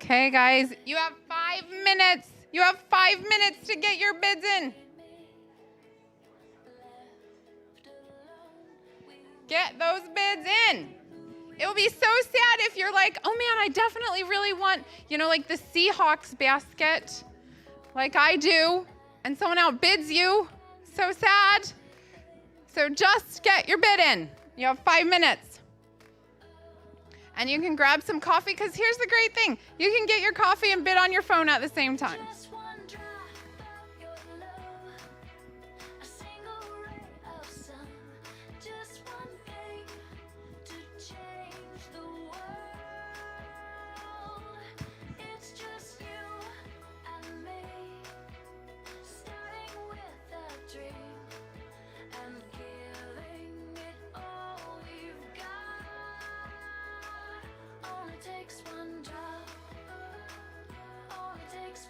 Okay, guys, you have 5 minutes. You have 5 minutes to get your bids in. Get those bids in. It will be so sad if you're like, oh man, I definitely really want, like the Seahawks basket, like I do, and someone outbids you. So sad. So just get your bid in. You have 5 minutes. And you can grab some coffee, because here's the great thing. You can get your coffee and bid on your phone at the same time. Just one drop of your love, a single ray of sun, just one thing to change the world. It's just you and me, starting with a dream and giving it all we've got. Only takes one drop. Only takes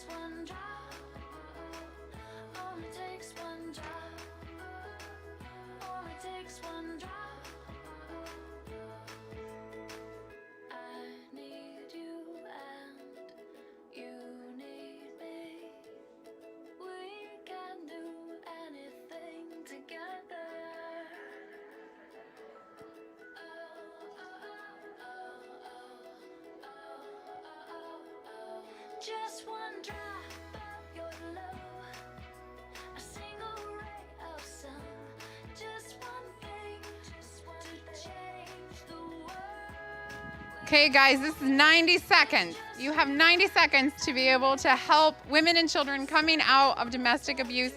one drop. Only takes one drop. Only takes one drop. I need you and you need me. We can do anything together. Just one drop of your love, a single ray of sun, just one thing to change the world. Okay, guys, this is 90 seconds. You have 90 seconds to be able to help women and children coming out of domestic abuse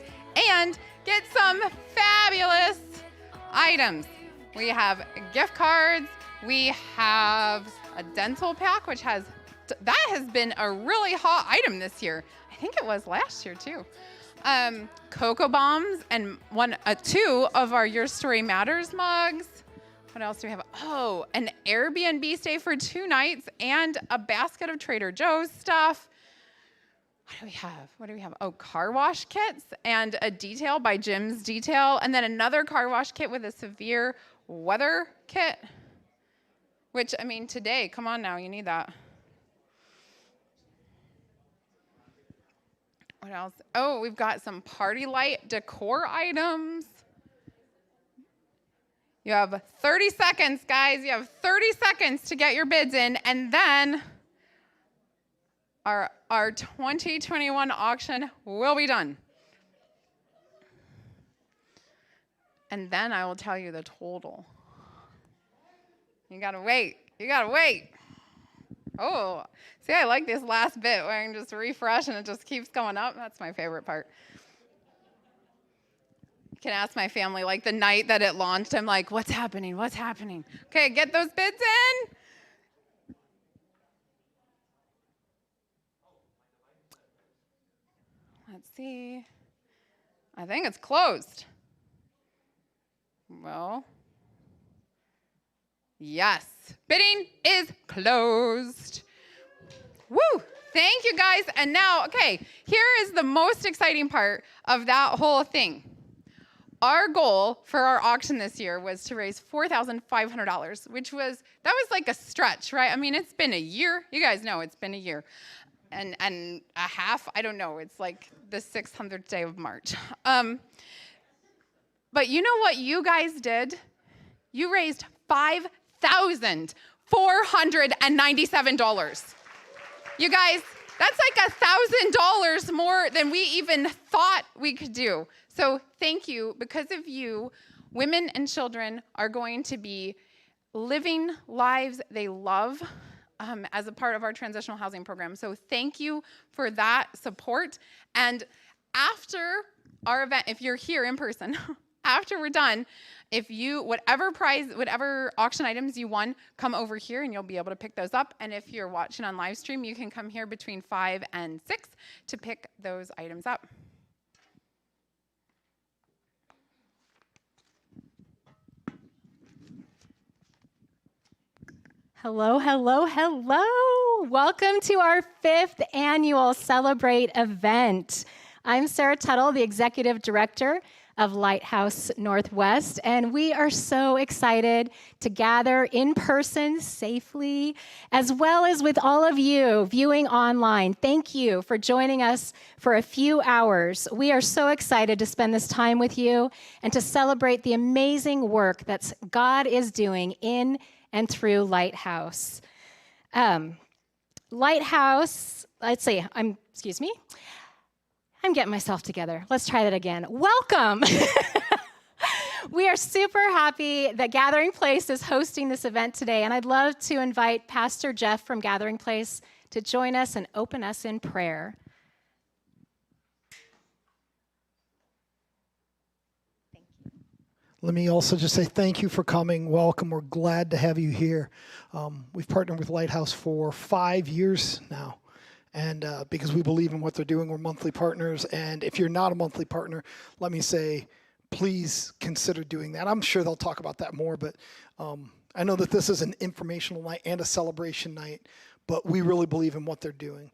and get some fabulous items. We have gift cards. We have a dental pack, which has been a really hot item this year. I think it was last year too. Cocoa bombs and two of our Your Story Matters mugs. What else do we have? Oh, an Airbnb stay for 2 nights and a basket of Trader Joe's stuff. What do we have? Oh, car wash kits and a detail by Jim's Detail, and then another car wash kit with a severe weather kit. Which, I mean, today, come on now, you need that. What else? Oh, we've got some party light decor items. You have 30 seconds, guys. You have 30 seconds to get your bids in, and then our 2021 auction will be done. And then I will tell you the total. You gotta wait. You gotta wait. Oh, see, I like this last bit where I can just refresh and it just keeps going up. That's my favorite part. You can ask my family, like the night that it launched, I'm like, what's happening? What's happening? Okay, get those bids in. Let's see. I think it's closed. Well, yes, bidding is closed. Woo! Thank you, guys. And now, okay, here is the most exciting part of that whole thing. Our goal for our auction this year was to raise $4,500, that was like a stretch, right? I mean, it's been a year. You guys know it's been a year. and a half. I don't know. It's like the 600th day of March. But you know what you guys did? You raised $5,497. You guys, that's like $1,000 more than we even thought we could do. So thank you. Because of you, women and children are going to be living lives they love as a part of our transitional housing program. So thank you for that support. And after our event, if you're here in person, after we're done, if you, whatever auction items you won, come over here and you'll be able to pick those up. And if you're watching on live stream, you can come here between 5 and 6 to pick those items up. Hello, hello, hello. Welcome to our 5th annual Celebrate event. I'm Sarah Tuttle, the Executive Director of Lighthouse Northwest, and we are so excited to gather in person safely, as well as with all of you viewing online. Thank you for joining us for a few hours. We are so excited to spend this time with you and to celebrate the amazing work that God is doing in and through Lighthouse. Lighthouse, let's see, excuse me. I'm getting myself together. Let's try that again. Welcome. We are super happy that Gathering Place is hosting this event today, and I'd love to invite Pastor Jeff from Gathering Place to join us and open us in prayer. Let me also just say thank you for coming. Welcome. We're glad to have you here. We've partnered with Lighthouse for 5 years now. And because we believe in what they're doing, we're monthly partners. And if you're not a monthly partner, let me say, please consider doing that. I'm sure they'll talk about that more. But I know that this is an informational night and a celebration night. But we really believe in what they're doing.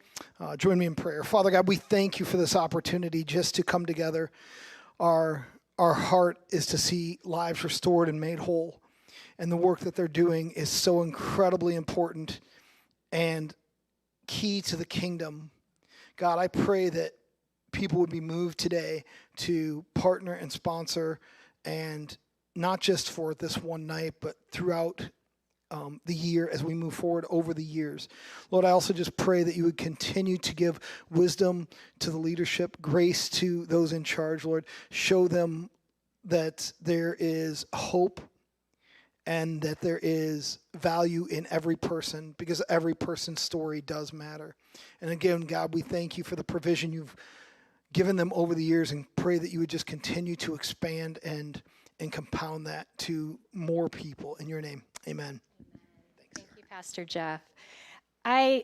Join me in prayer. Father God, we thank you for this opportunity just to come together. Our heart is to see lives restored and made whole. And the work that they're doing is so incredibly important and key to the kingdom. God, I pray that people would be moved today to partner and sponsor, and not just for this one night, but throughout the year as we move forward over the years. Lord, I also just pray that you would continue to give wisdom to the leadership, grace to those in charge, Lord. Show them that there is hope and that there is value in every person, because every person's story does matter. And again, God, we thank you for the provision you've given them over the years, and pray that you would just continue to expand and compound that to more people. In your name, amen. Thank you, Pastor Jeff.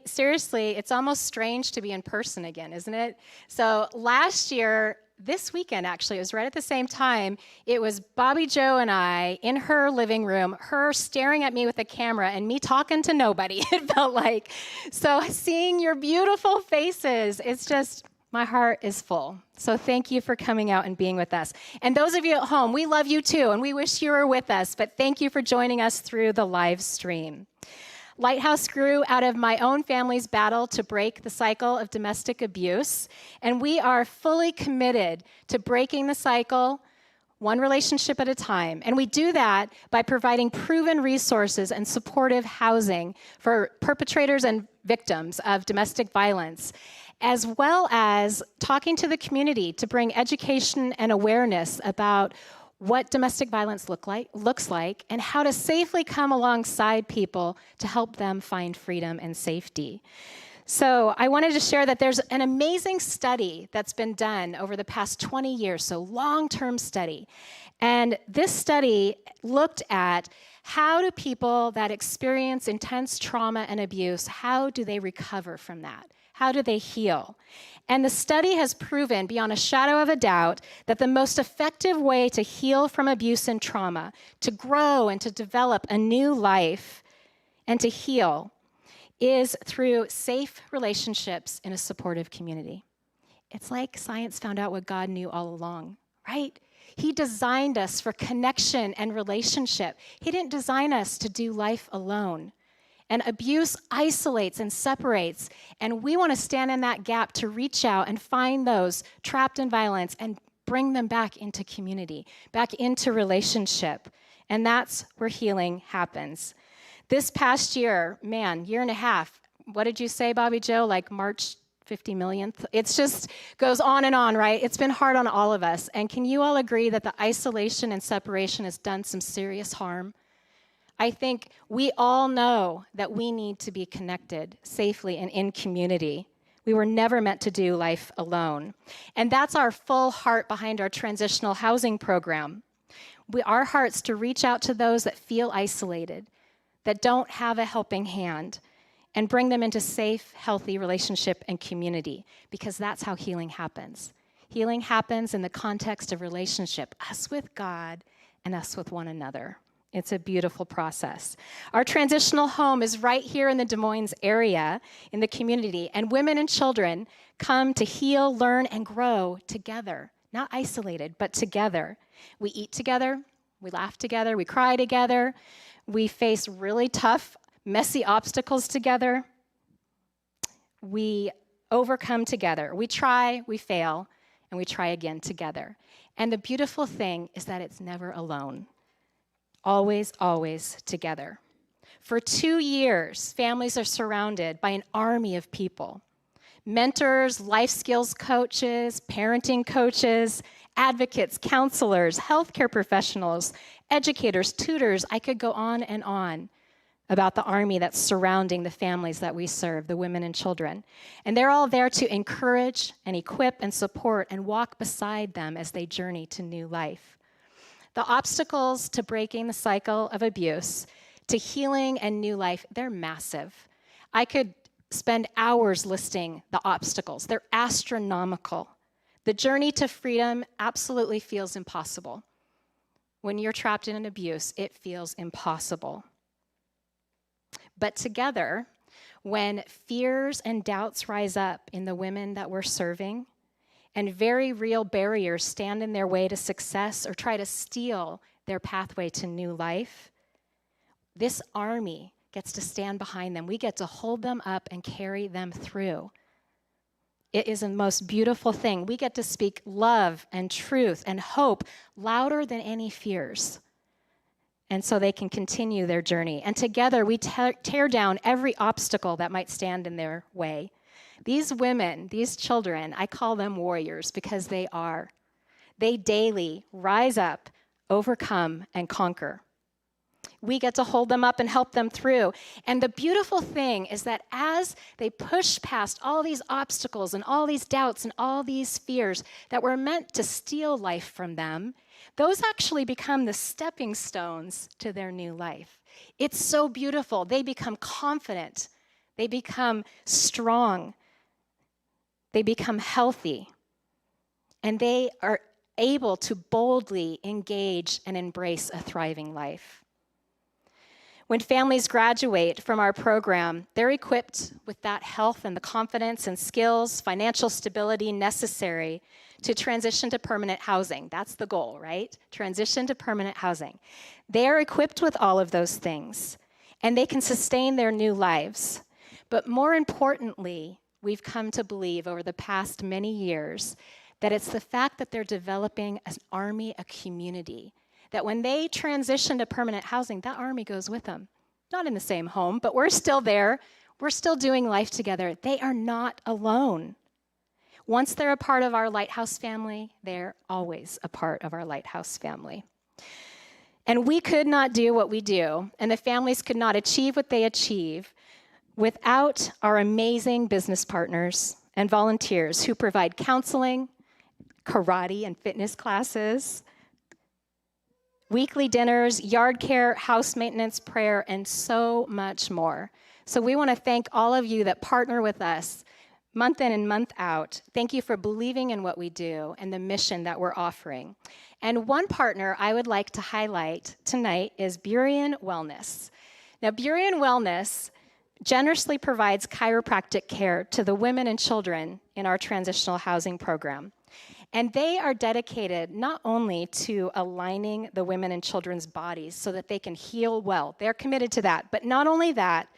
Seriously, it's almost strange to be in person again, isn't it? So last year, this weekend actually, it was right at the same time, it was Bobby Joe and I in her living room, her staring at me with a camera and me talking to nobody, it felt like. So seeing your beautiful faces, it's just, my heart is full. So thank you for coming out and being with us. And those of you at home, we love you too, and we wish you were with us, but thank you for joining us through the live stream. Lighthouse grew out of my own family's battle to break the cycle of domestic abuse, and we are fully committed to breaking the cycle one relationship at a time. And we do that by providing proven resources and supportive housing for perpetrators and victims of domestic violence, as well as talking to the community to bring education and awareness about what domestic violence looks like, and how to safely come alongside people to help them find freedom and safety. So I wanted to share that there's an amazing study that's been done over the past 20 years, so long-term study. And this study looked at how do people that experience intense trauma and abuse, how do they recover from that? How do they heal? And the study has proven beyond a shadow of a doubt that the most effective way to heal from abuse and trauma, to grow and to develop a new life and to heal, is through safe relationships in a supportive community. It's like science found out what God knew all along, right? He designed us for connection and relationship. He didn't design us to do life alone. And abuse isolates and separates. And we want to stand in that gap to reach out and find those trapped in violence and bring them back into community, back into relationship. And that's where healing happens. This past year, year and a half, what did you say, Bobby Joe? Like March 50 millionth? It's just goes on and on, right? It's been hard on all of us. And can you all agree that the isolation and separation has done some serious harm? I think we all know that we need to be connected safely and in community. We were never meant to do life alone. And that's our full heart behind our transitional housing program. Our heart's to reach out to those that feel isolated, that don't have a helping hand, and bring them into safe, healthy relationship and community, because that's how healing happens. Healing happens in the context of relationship, us with God and us with one another. It's a beautiful process. Our transitional home is right here in the Des Moines area, in the community, and women and children come to heal, learn, and grow together, not isolated, but together. We eat together, we laugh together, we cry together, we face really tough, messy obstacles together. We overcome together. We try, we fail, and we try again together. And the beautiful thing is that it's never alone. Always, always together. For 2 years, families are surrounded by an army of people. Mentors, life skills coaches, parenting coaches, advocates, counselors, healthcare professionals, educators, tutors. I could go on and on about the army that's surrounding the families that we serve, the women and children. And they're all there to encourage and equip and support and walk beside them as they journey to new life. The obstacles to breaking the cycle of abuse, to healing and new life, they're massive. I could spend hours listing the obstacles. They're astronomical. The journey to freedom absolutely feels impossible. When you're trapped in an abuse, it feels impossible. But together, when fears and doubts rise up in the women that we're serving, and very real barriers stand in their way to success or try to steal their pathway to new life, this army gets to stand behind them. We get to hold them up and carry them through. It is the most beautiful thing. We get to speak love and truth and hope louder than any fears. And so they can continue their journey. And together we tear down every obstacle that might stand in their way. These women, these children, I call them warriors because they are. They daily rise up, overcome, and conquer. We get to hold them up and help them through. And the beautiful thing is that as they push past all these obstacles and all these doubts and all these fears that were meant to steal life from them, those actually become the stepping stones to their new life. It's so beautiful. They become confident. They become strong. They become healthy. And they are able to boldly engage and embrace a thriving life. When families graduate from our program, they're equipped with that health and the confidence and skills, financial stability necessary to transition to permanent housing. That's the goal, right? Transition to permanent housing. They are equipped with all of those things, and they can sustain their new lives. But more importantly, we've come to believe over the past many years that it's the fact that they're developing an army, a community, that when they transition to permanent housing, that army goes with them. Not in the same home, but we're still there. We're still doing life together. They are not alone. Once they're a part of our Lighthouse family, they're always a part of our Lighthouse family. And we could not do what we do, and the families could not achieve what they achieve without our amazing business partners and volunteers who provide counseling, karate and fitness classes, weekly dinners, yard care, house maintenance, prayer, and so much more. So we want to thank all of you that partner with us month in and month out. Thank you for believing in what we do and the mission that we're offering. And one partner I would like to highlight tonight is Burien Wellness. Now, Burien Wellness generously provides chiropractic care to the women and children in our transitional housing program. And they are dedicated not only to aligning the women and children's bodies so that they can heal well, they're committed to that, but not only that,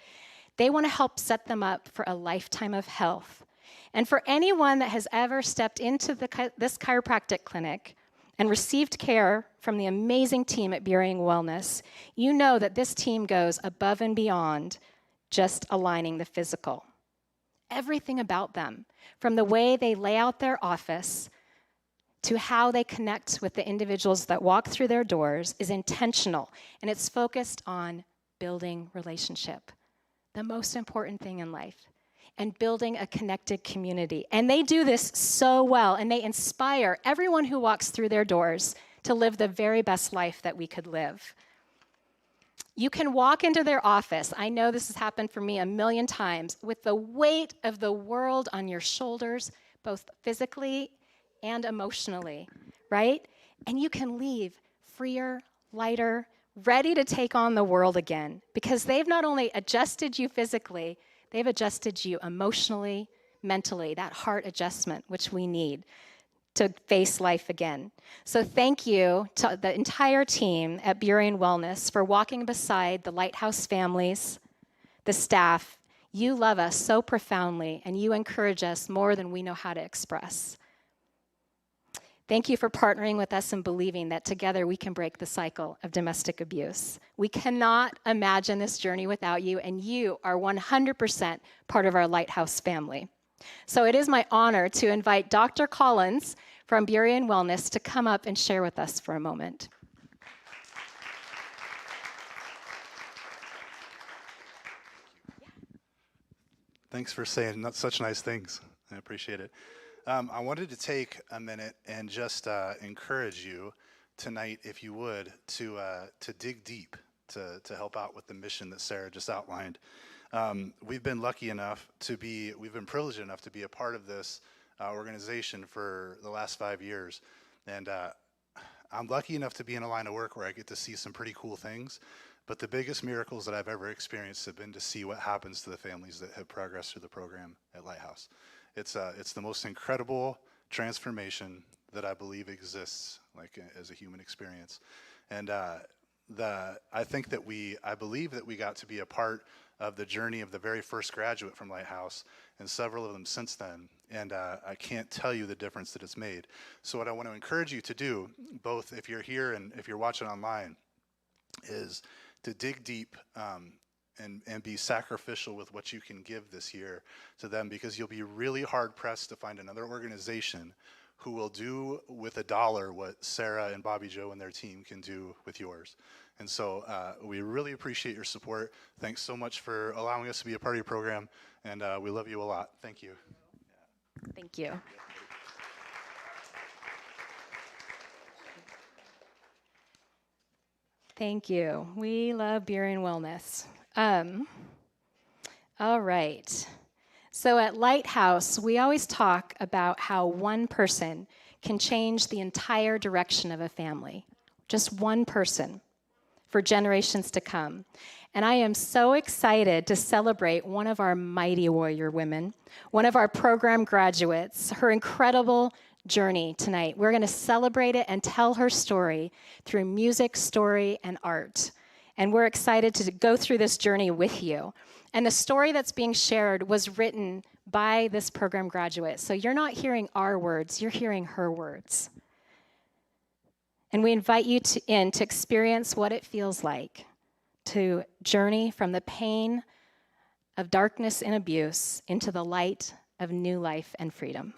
they want to help set them up for a lifetime of health. And for anyone that has ever stepped into this chiropractic clinic and received care from the amazing team at Burying Wellness, you know that this team goes above and beyond just aligning the physical. Everything about them, from the way they lay out their office to how they connect with the individuals that walk through their doors, is intentional, and it's focused on building relationship, the most important thing in life, and building a connected community. And they do this so well, and they inspire everyone who walks through their doors to live the very best life that we could live. You can walk into their office, I know this has happened for me a million times, with the weight of the world on your shoulders, both physically and emotionally, right? And you can leave freer, lighter, ready to take on the world again, because they've not only adjusted you physically, they've adjusted you emotionally, mentally, that heart adjustment, which we need to face life again. So thank you to the entire team at Burying Wellness for walking beside the Lighthouse families, the staff. You love us so profoundly, and you encourage us more than we know how to express. Thank you for partnering with us and believing that together we can break the cycle of domestic abuse. We cannot imagine this journey without you, and you are 100% part of our Lighthouse family. So it is my honor to invite Dr. Collins from Burying Wellness to come up and share with us for a moment. Thanks for saying such nice things. I appreciate it. I wanted to take a minute and just encourage you tonight, if you would, to dig deep to help out with the mission that Sarah just outlined. We've been privileged enough to be a part of this organization for the last 5 years. And I'm lucky enough to be in a line of work where I get to see some pretty cool things. But the biggest miracles that I've ever experienced have been to see what happens to the families that have progressed through the program at Lighthouse. It's the most incredible transformation that I believe exists, like as a human experience. And I believe that we got to be a part of the journey of the very first graduate from Lighthouse, and several of them since then. And I can't tell you the difference that it's made. So what I want to encourage you to do, both if you're here and if you're watching online, is to dig deep and be sacrificial with what you can give this year to them, because you'll be really hard pressed to find another organization who will do with $1 what Sarah and Bobby Joe and their team can do with yours. And so we really appreciate your support. Thanks so much for allowing us to be a part of your program, and we love you a lot. Thank you. Thank you. Thank you. We love Burying Wellness. All right. So at Lighthouse, we always talk about how one person can change the entire direction of a family. Just one person for generations to come. And I am so excited to celebrate one of our mighty warrior women, one of our program graduates, her incredible journey tonight. We're going to celebrate it and tell her story through music, story, and art. And we're excited to go through this journey with you. And the story that's being shared was written by this program graduate. So you're not hearing our words, you're hearing her words. And we invite you in to experience what it feels like to journey from the pain of darkness and abuse into the light of new life and freedom.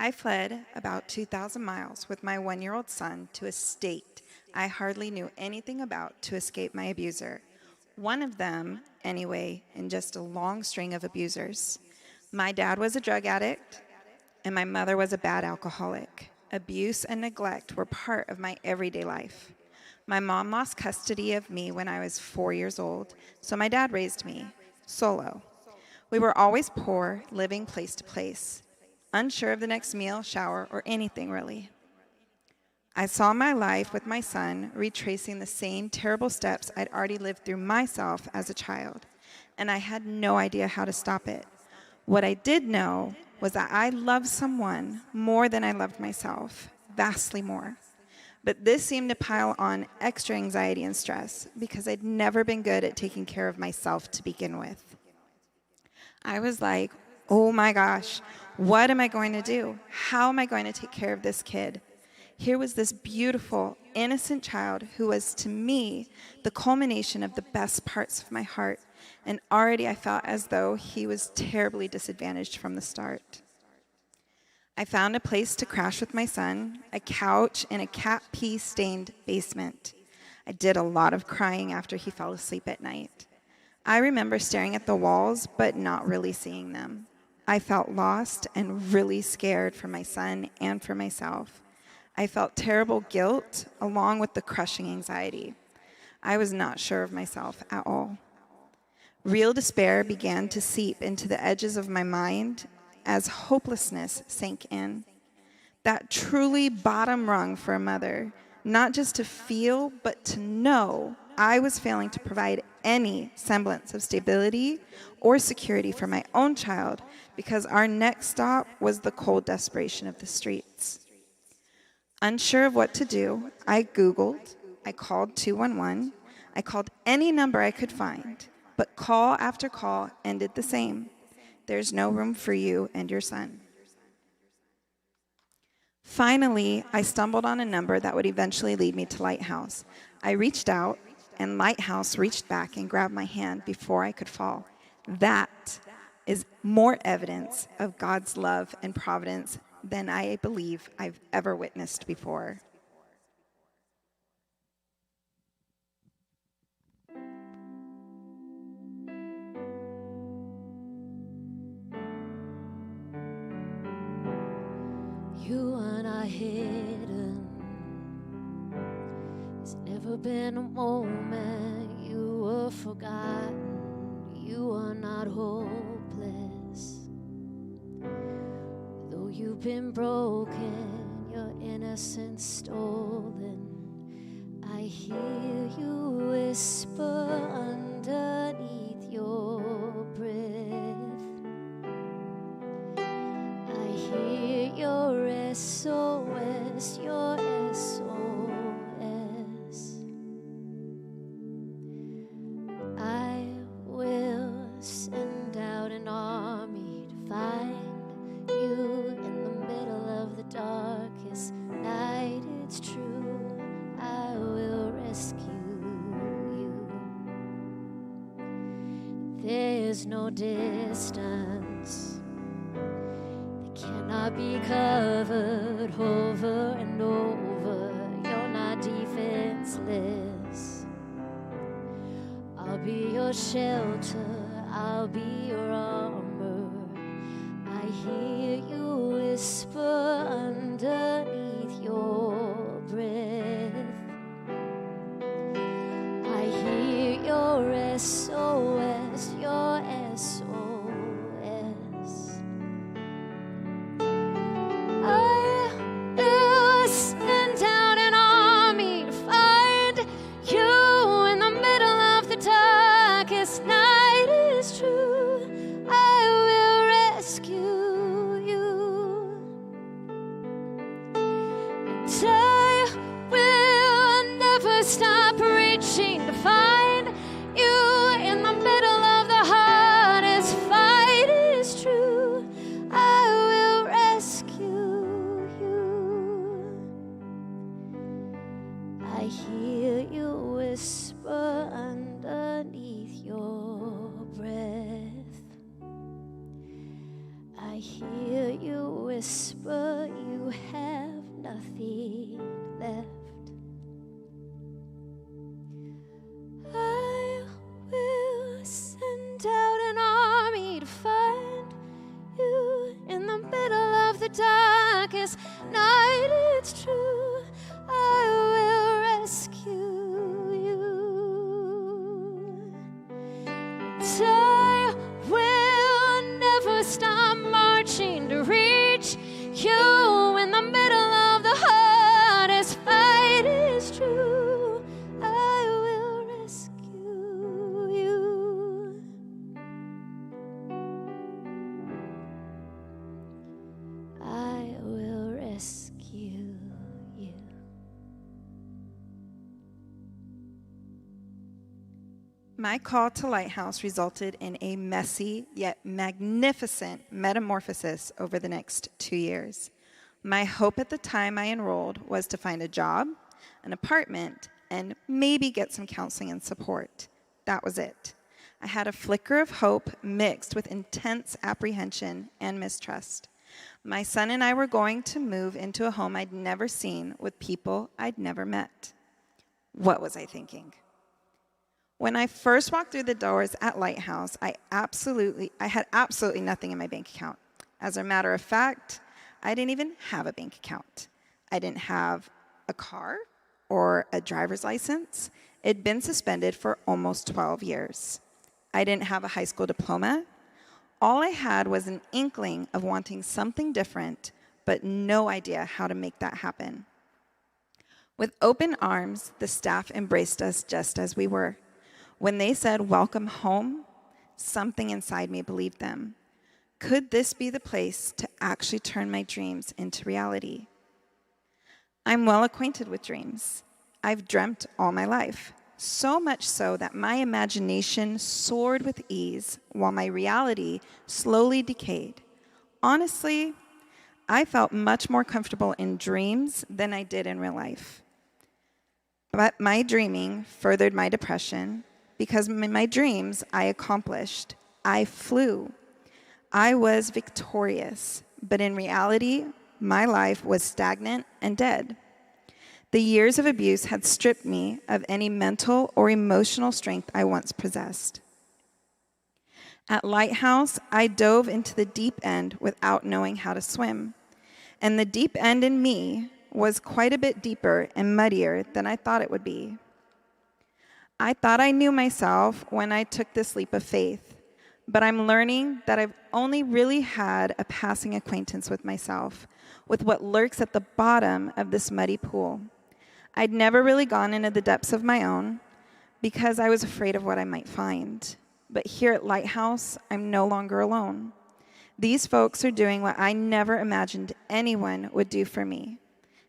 I fled about 2,000 miles with my 1-year-old son to a state I hardly knew anything about to escape my abuser. One of them, anyway, in just a long string of abusers. My dad was a drug addict, and my mother was a bad alcoholic. Abuse and neglect were part of my everyday life. My mom lost custody of me when I was 4 years old, so my dad raised me, solo. We were always poor, living place to place, unsure of the next meal, shower, or anything really. I saw my life with my son retracing the same terrible steps I'd already lived through myself as a child, and I had no idea how to stop it. What I did know was that I loved someone more than I loved myself, vastly more. But this seemed to pile on extra anxiety and stress because I'd never been good at taking care of myself to begin with. I was like, oh my gosh, what am I going to do? How am I going to take care of this kid? Here was this beautiful, innocent child who was, to me, the culmination of the best parts of my heart, and already I felt as though he was terribly disadvantaged from the start. I found a place to crash with my son, a couch in a cat pee-stained basement. I did a lot of crying after he fell asleep at night. I remember staring at the walls, but not really seeing them. I felt lost and really scared for my son and for myself. I felt terrible guilt along with the crushing anxiety. I was not sure of myself at all. Real despair began to seep into the edges of my mind as hopelessness sank in. That truly bottom rung for a mother, not just to feel, but to know I was failing to provide any semblance of stability or security for my own child because our next stop was the cold desperation of the streets. Unsure of what to do, I Googled, I called 211, I called any number I could find, but call after call ended the same. There's no room for you and your son. Finally, I stumbled on a number that would eventually lead me to Lighthouse. I reached out, and Lighthouse reached back and grabbed my hand before I could fall. That is more evidence of God's love and providence than I believe I've ever witnessed before. You are not hidden. There's never been a moment you were forgotten. You are not hopeless. Though you've been broken, your innocence stolen, I hear you whisper underneath your breath. I hear your SOS, your SOS. I will send out an army to find you in the middle of the darkest night. It's true, I will rescue you. There's no distance cannot be covered over and over. You're not defenseless. I'll be your shelter, I'll be your armor. I hear you whisper underneath your breath. I hear your SOS, your SOS. Darkest night, it's true, I will rescue My call to Lighthouse resulted in a messy yet magnificent metamorphosis over the next 2 years. My hope at the time I enrolled was to find a job, an apartment, and maybe get some counseling and support. That was it. I had a flicker of hope mixed with intense apprehension and mistrust. My son and I were going to move into a home I'd never seen with people I'd never met. What was I thinking? When I first walked through the doors at Lighthouse, I had absolutely nothing in my bank account. As a matter of fact, I didn't even have a bank account. I didn't have a car or a driver's license. It'd been suspended for almost 12 years. I didn't have a high school diploma. All I had was an inkling of wanting something different, but no idea how to make that happen. With open arms, the staff embraced us just as we were. When they said, "Welcome home," something inside me believed them. Could this be the place to actually turn my dreams into reality? I'm well acquainted with dreams. I've dreamt all my life, so much so that my imagination soared with ease while my reality slowly decayed. Honestly, I felt much more comfortable in dreams than I did in real life. But my dreaming furthered my depression because in my dreams I accomplished. I flew. I was victorious. But in reality, my life was stagnant and dead. The years of abuse had stripped me of any mental or emotional strength I once possessed. At Lighthouse, I dove into the deep end without knowing how to swim. And the deep end in me was quite a bit deeper and muddier than I thought it would be. I thought I knew myself when I took this leap of faith, but I'm learning that I've only really had a passing acquaintance with myself, with what lurks at the bottom of this muddy pool. I'd never really gone into the depths of my own because I was afraid of what I might find. But here at Lighthouse, I'm no longer alone. These folks are doing what I never imagined anyone would do for me.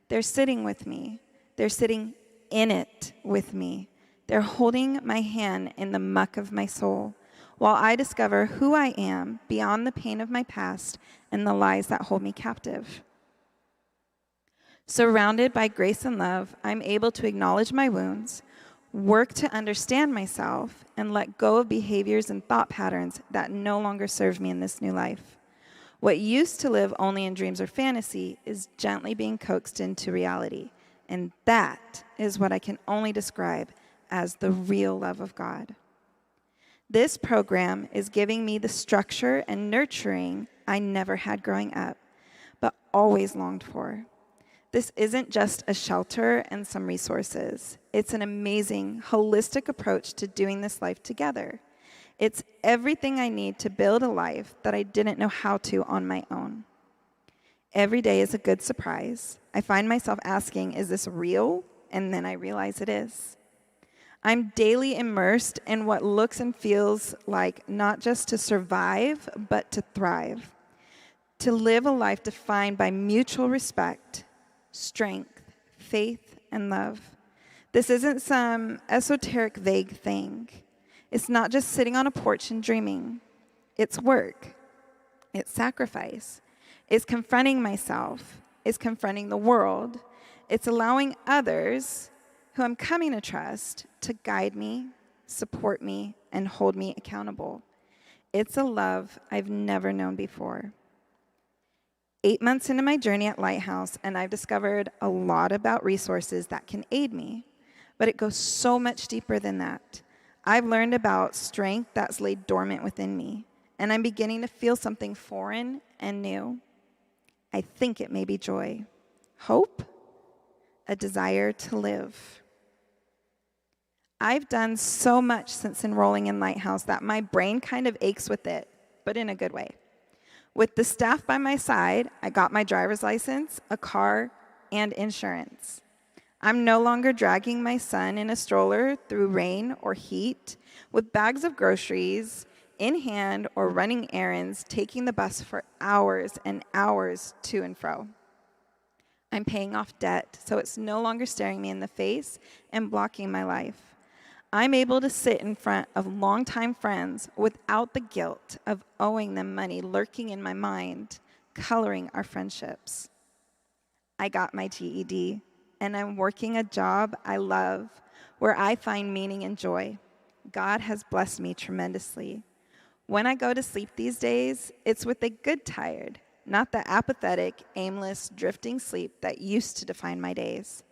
They're sitting with me. They're sitting in it with me. They're holding my hand in the muck of my soul while I discover who I am beyond the pain of my past and the lies that hold me captive. Surrounded by grace and love, I'm able to acknowledge my wounds, work to understand myself, and let go of behaviors and thought patterns that no longer serve me in this new life. What used to live only in dreams or fantasy is gently being coaxed into reality, and that is what I can only describe as the real love of God. This program is giving me the structure and nurturing I never had growing up, but always longed for. This isn't just a shelter and some resources. It's an amazing, holistic approach to doing this life together. It's everything I need to build a life that I didn't know how to on my own. Every day is a good surprise. I find myself asking, is this real? And then I realize it is. I'm daily immersed in what looks and feels like not just to survive, but to thrive. To live a life defined by mutual respect, strength, faith, and love. This isn't some esoteric, vague thing. It's not just sitting on a porch and dreaming. It's work. It's sacrifice. It's confronting myself. It's confronting the world. It's allowing others who I'm coming to trust to guide me, support me, and hold me accountable. It's a love I've never known before. 8 months into my journey at Lighthouse, and I've discovered a lot about resources that can aid me, but it goes so much deeper than that. I've learned about strength that's laid dormant within me, and I'm beginning to feel something foreign and new. I think it may be joy, hope, a desire to live. I've done so much since enrolling in Lighthouse that my brain kind of aches with it, but in a good way. With the staff by my side, I got my driver's license, a car, and insurance. I'm no longer dragging my son in a stroller through rain or heat, with bags of groceries in hand or running errands, taking the bus for hours and hours to and fro. I'm paying off debt, so it's no longer staring me in the face and blocking my life. I'm able to sit in front of longtime friends without the guilt of owing them money lurking in my mind, coloring our friendships. I got my GED, and I'm working a job I love where I find meaning and joy. God has blessed me tremendously. When I go to sleep these days, it's with a good tired, not the apathetic, aimless, drifting sleep that used to define my days.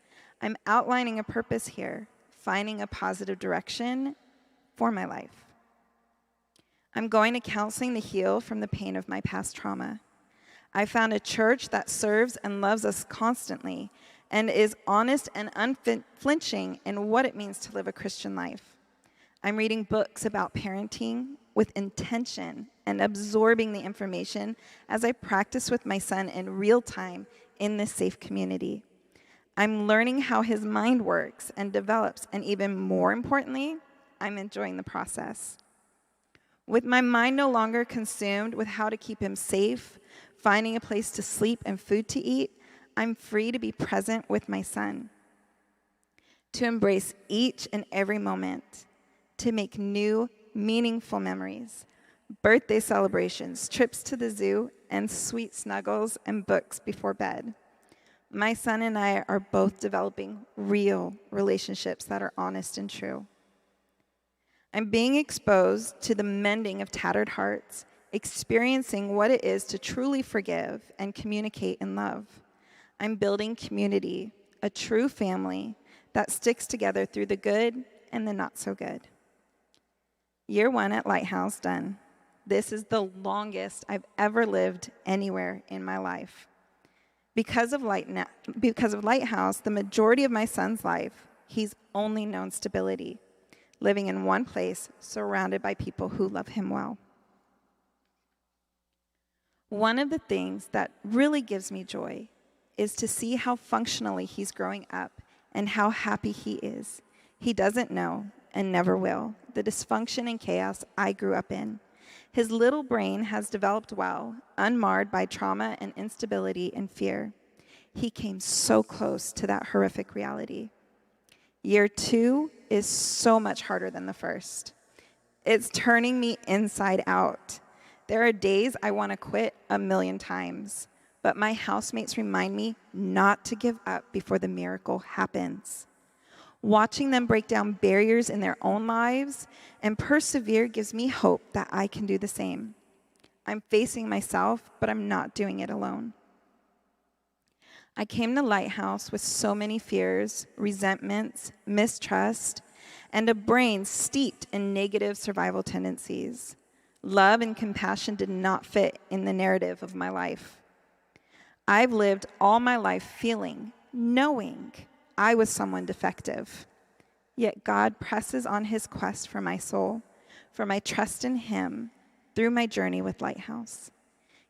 I'm outlining a purpose here, finding a positive direction for my life. I'm going to counseling to heal from the pain of my past trauma. I found a church that serves and loves us constantly and is honest and unflinching in what it means to live a Christian life. I'm reading books about parenting with intention and absorbing the information as I practice with my son in real time in this safe community. I'm learning how his mind works and develops, and even more importantly, I'm enjoying the process. With my mind no longer consumed with how to keep him safe, finding a place to sleep and food to eat, I'm free to be present with my son, to embrace each and every moment, to make new, meaningful memories, birthday celebrations, trips to the zoo, and sweet snuggles and books before bed. My son and I are both developing real relationships that are honest and true. I'm being exposed to the mending of tattered hearts, experiencing what it is to truly forgive and communicate in love. I'm building community, a true family that sticks together through the good and the not so good. Year 1 at Lighthouse done. This is the longest I've ever lived anywhere in my life. Because of Lighthouse, the majority of my son's life, he's only known stability, living in one place, surrounded by people who love him well. One of the things that really gives me joy is to see how functionally he's growing up and how happy he is. He doesn't know, and never will, the dysfunction and chaos I grew up in. His little brain has developed well, unmarred by trauma and instability and fear. He came so close to that horrific reality. Year 2 is so much harder than the first. It's turning me inside out. There are days I want to quit 1,000,000 times, but my housemates remind me not to give up before the miracle happens. Watching them break down barriers in their own lives and persevere gives me hope that I can do the same. I'm facing myself, but I'm not doing it alone. I came to Lighthouse with so many fears, resentments, mistrust, and a brain steeped in negative survival tendencies. Love and compassion did not fit in the narrative of my life. I've lived all my life feeling, knowing I was someone defective. Yet God presses on his quest for my soul, for my trust in him through my journey with Lighthouse.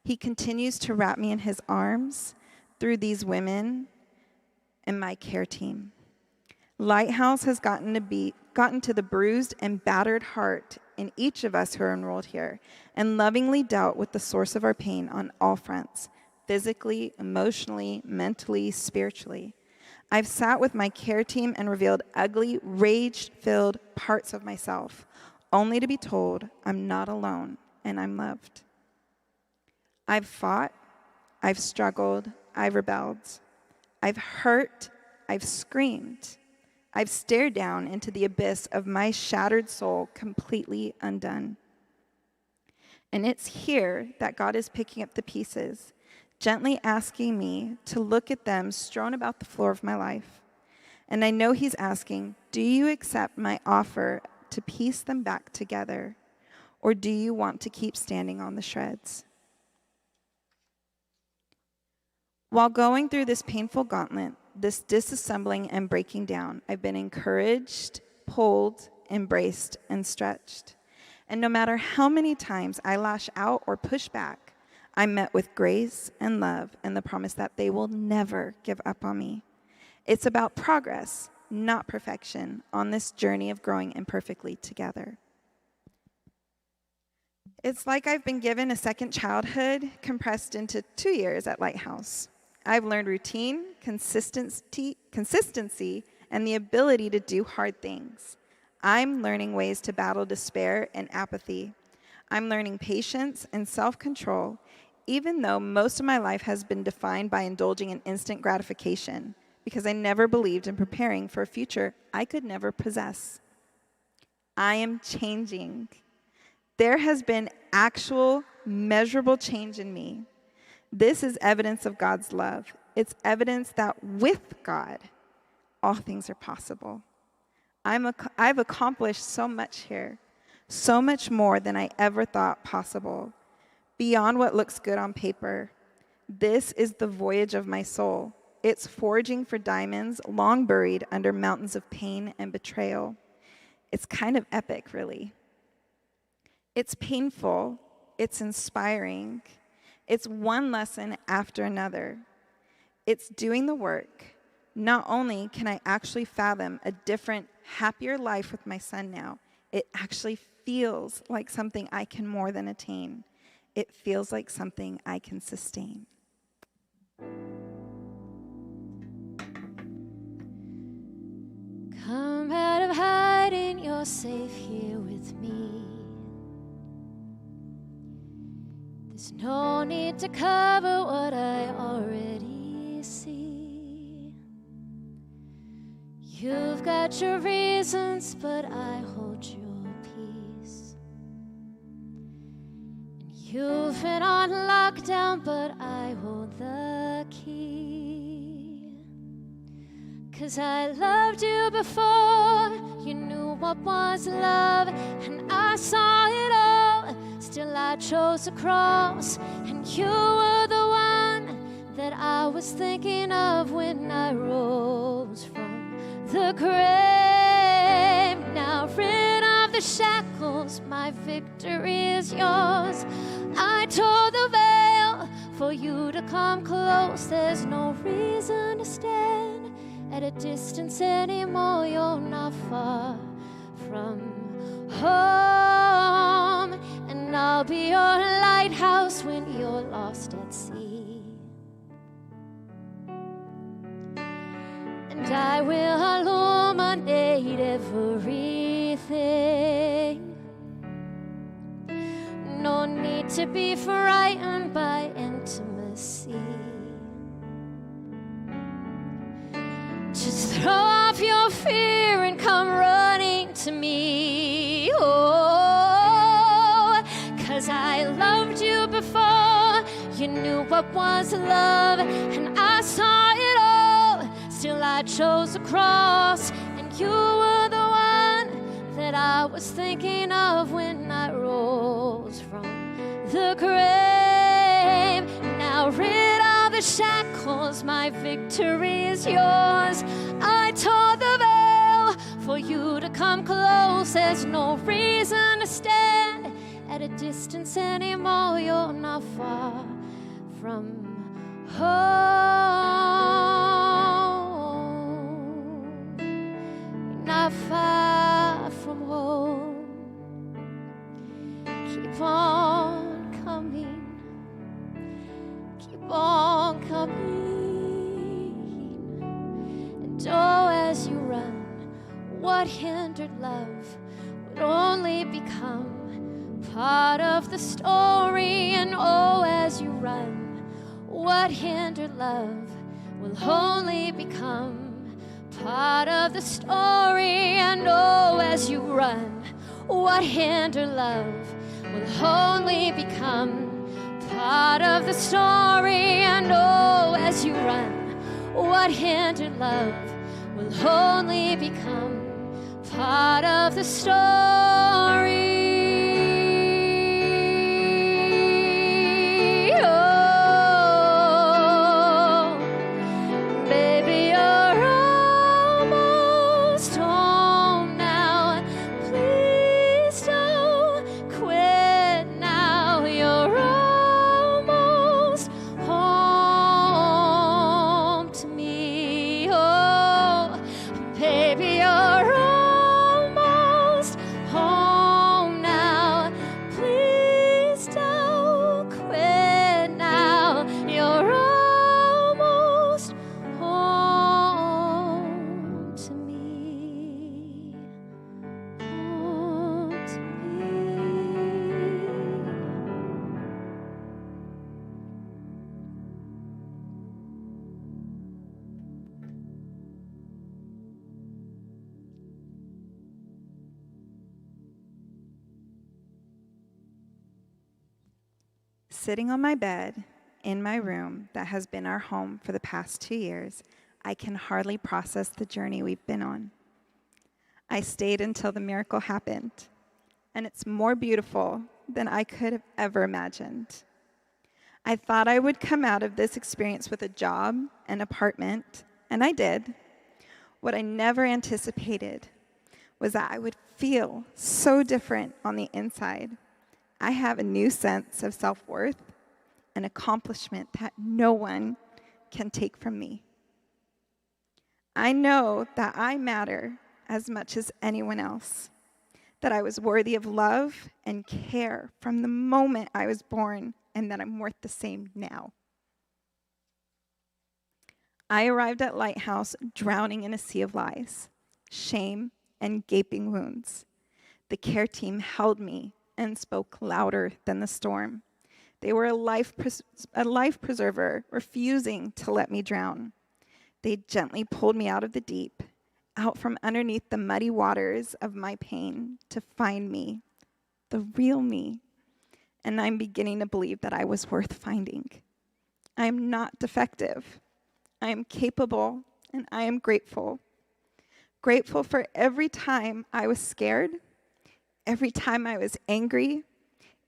He continues to wrap me in his arms through these women and my care team. Lighthouse has gotten to the bruised and battered heart in each of us who are enrolled here, and lovingly dealt with the source of our pain on all fronts, physically, emotionally, mentally, spiritually. I've sat with my care team and revealed ugly, rage-filled parts of myself, only to be told I'm not alone and I'm loved. I've fought, I've struggled, I've rebelled. I've hurt, I've screamed. I've stared down into the abyss of my shattered soul, completely undone. And it's here that God is picking up the pieces, gently asking me to look at them strewn about the floor of my life. And I know he's asking, do you accept my offer to piece them back together? Or do you want to keep standing on the shreds? While going through this painful gauntlet, this disassembling and breaking down, I've been encouraged, pulled, embraced, and stretched. And no matter how many times I lash out or push back, I'm met with grace and love and the promise that they will never give up on me. It's about progress, not perfection, on this journey of growing imperfectly together. It's like I've been given a second childhood compressed into 2 years at Lighthouse. I've learned routine, consistency, and the ability to do hard things. I'm learning ways to battle despair and apathy. I'm learning patience and self-control, even though most of my life has been defined by indulging in instant gratification, because I never believed in preparing for a future I could never possess. I am changing. There has been actual, measurable change in me. This is evidence of God's love. It's evidence that with God, all things are possible. I've accomplished so much here, so much more than I ever thought possible, beyond what looks good on paper. This is the voyage of my soul. It's foraging for diamonds long buried under mountains of pain and betrayal. It's kind of epic, really. It's painful. It's inspiring. It's one lesson after another. It's doing the work. Not only can I actually fathom a different, happier life with my son now, it actually feels like something I can more than attain. It feels like something I can sustain. Come out of hiding, you're safe here with me. There's no need to cover what I already see. You've got your reasons, but I hold your peace. And you've been on lockdown, but I hold the key. 'Cause I loved you before you knew what was love, and I saw it all. Still I chose the cross, and you were the one that I was thinking of when I rose from the grave. Now rid of the shackles, my victory is yours. I tore the veil for you to come close. There's no reason to stand at a distance anymore. You're not far from home, and I'll be your lighthouse when you're lost at sea. And I will illuminate everything. No need to be frightened by intimacy. Just throw off your fear and come running to me. Oh, 'cause I loved you before you knew what was love, and I saw it all. Still I chose the cross, and you were the one that I was thinking of when I rose from the grave. Now rid of the shackles, my victory is yours. I tore the veil for you to come close. There's no reason to stand at a distance anymore. You're not far from home. You're not far from home. Keep on coming. Keep on coming. And oh, as you run, what hindered love would only become part of the story. And oh, as you run, what hindered love will only become part of the story. And oh, as you run, what hindered love will only become part of the story. And oh, as you run, what hindered love will only become part of the story. Oh, baby, you're almost home now. Please don't quit now. You're almost home to me. Oh, baby, you're almost home now. Sitting on my bed in my room that has been our home for the past 2 years, I can hardly process the journey we've been on. I stayed until the miracle happened, and it's more beautiful than I could have ever imagined. I thought I would come out of this experience with a job, an apartment, and I did. What I never anticipated was that I would feel so different on the inside. I have a new sense of self-worth, an accomplishment that no one can take from me. I know that I matter as much as anyone else, that I was worthy of love and care from the moment I was born, and that I'm worth the same now. I arrived at Lighthouse drowning in a sea of lies, shame, and gaping wounds. The care team held me and spoke louder than the storm. They were a life preserver, refusing to let me drown. They gently pulled me out of the deep, out from underneath the muddy waters of my pain, to find me, the real me. And I'm beginning to believe that I was worth finding. I am not defective. I am capable, and I am grateful. Grateful for every time I was scared, every time I was angry,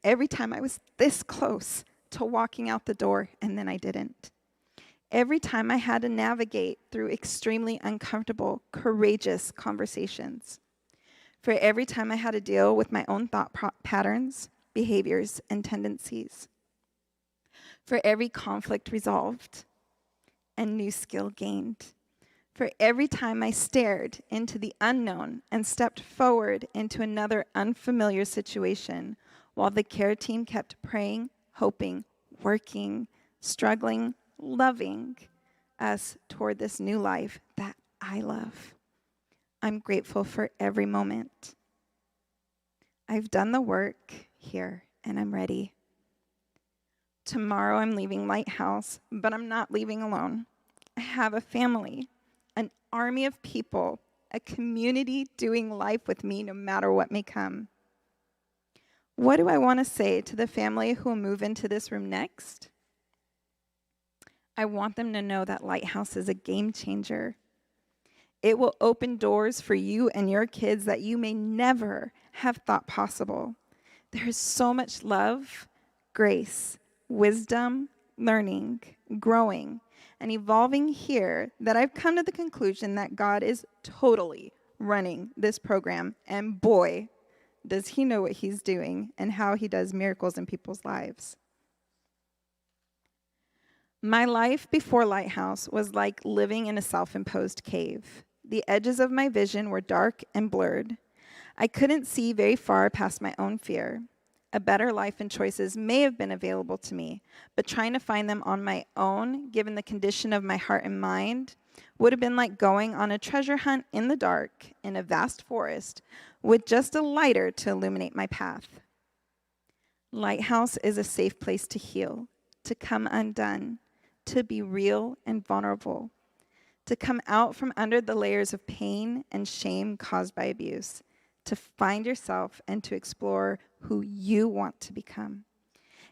every time I was this close to walking out the door and then I didn't. Every time I had to navigate through extremely uncomfortable, courageous conversations. For every time I had to deal with my own thought patterns, behaviors, and tendencies. For every conflict resolved and new skill gained. For every time I stared into the unknown and stepped forward into another unfamiliar situation while the care team kept praying, hoping, working, struggling, loving us toward this new life that I love. I'm grateful for every moment. I've done the work here and I'm ready. Tomorrow I'm leaving Lighthouse, but I'm not leaving alone. I have a family, an army of people, a community doing life with me no matter what may come. What do I want to say to the family who will move into this room next? I want them to know that Lighthouse is a game changer. It will open doors for you and your kids that you may never have thought possible. There is so much love, grace, wisdom, learning, growing, and evolving here that I've come to the conclusion that God is totally running this program. And boy, does he know what he's doing and how he does miracles in people's lives. My life before Lighthouse was like living in a self-imposed cave. The edges of my vision were dark and blurred. I couldn't see very far past my own fear. A better life and choices may have been available to me, but trying to find them on my own, given the condition of my heart and mind, would have been like going on a treasure hunt in the dark in a vast forest with just a lighter to illuminate my path. Lighthouse is a safe place to heal, to come undone, to be real and vulnerable, to come out from under the layers of pain and shame caused by abuse, to find yourself and to explore who you want to become.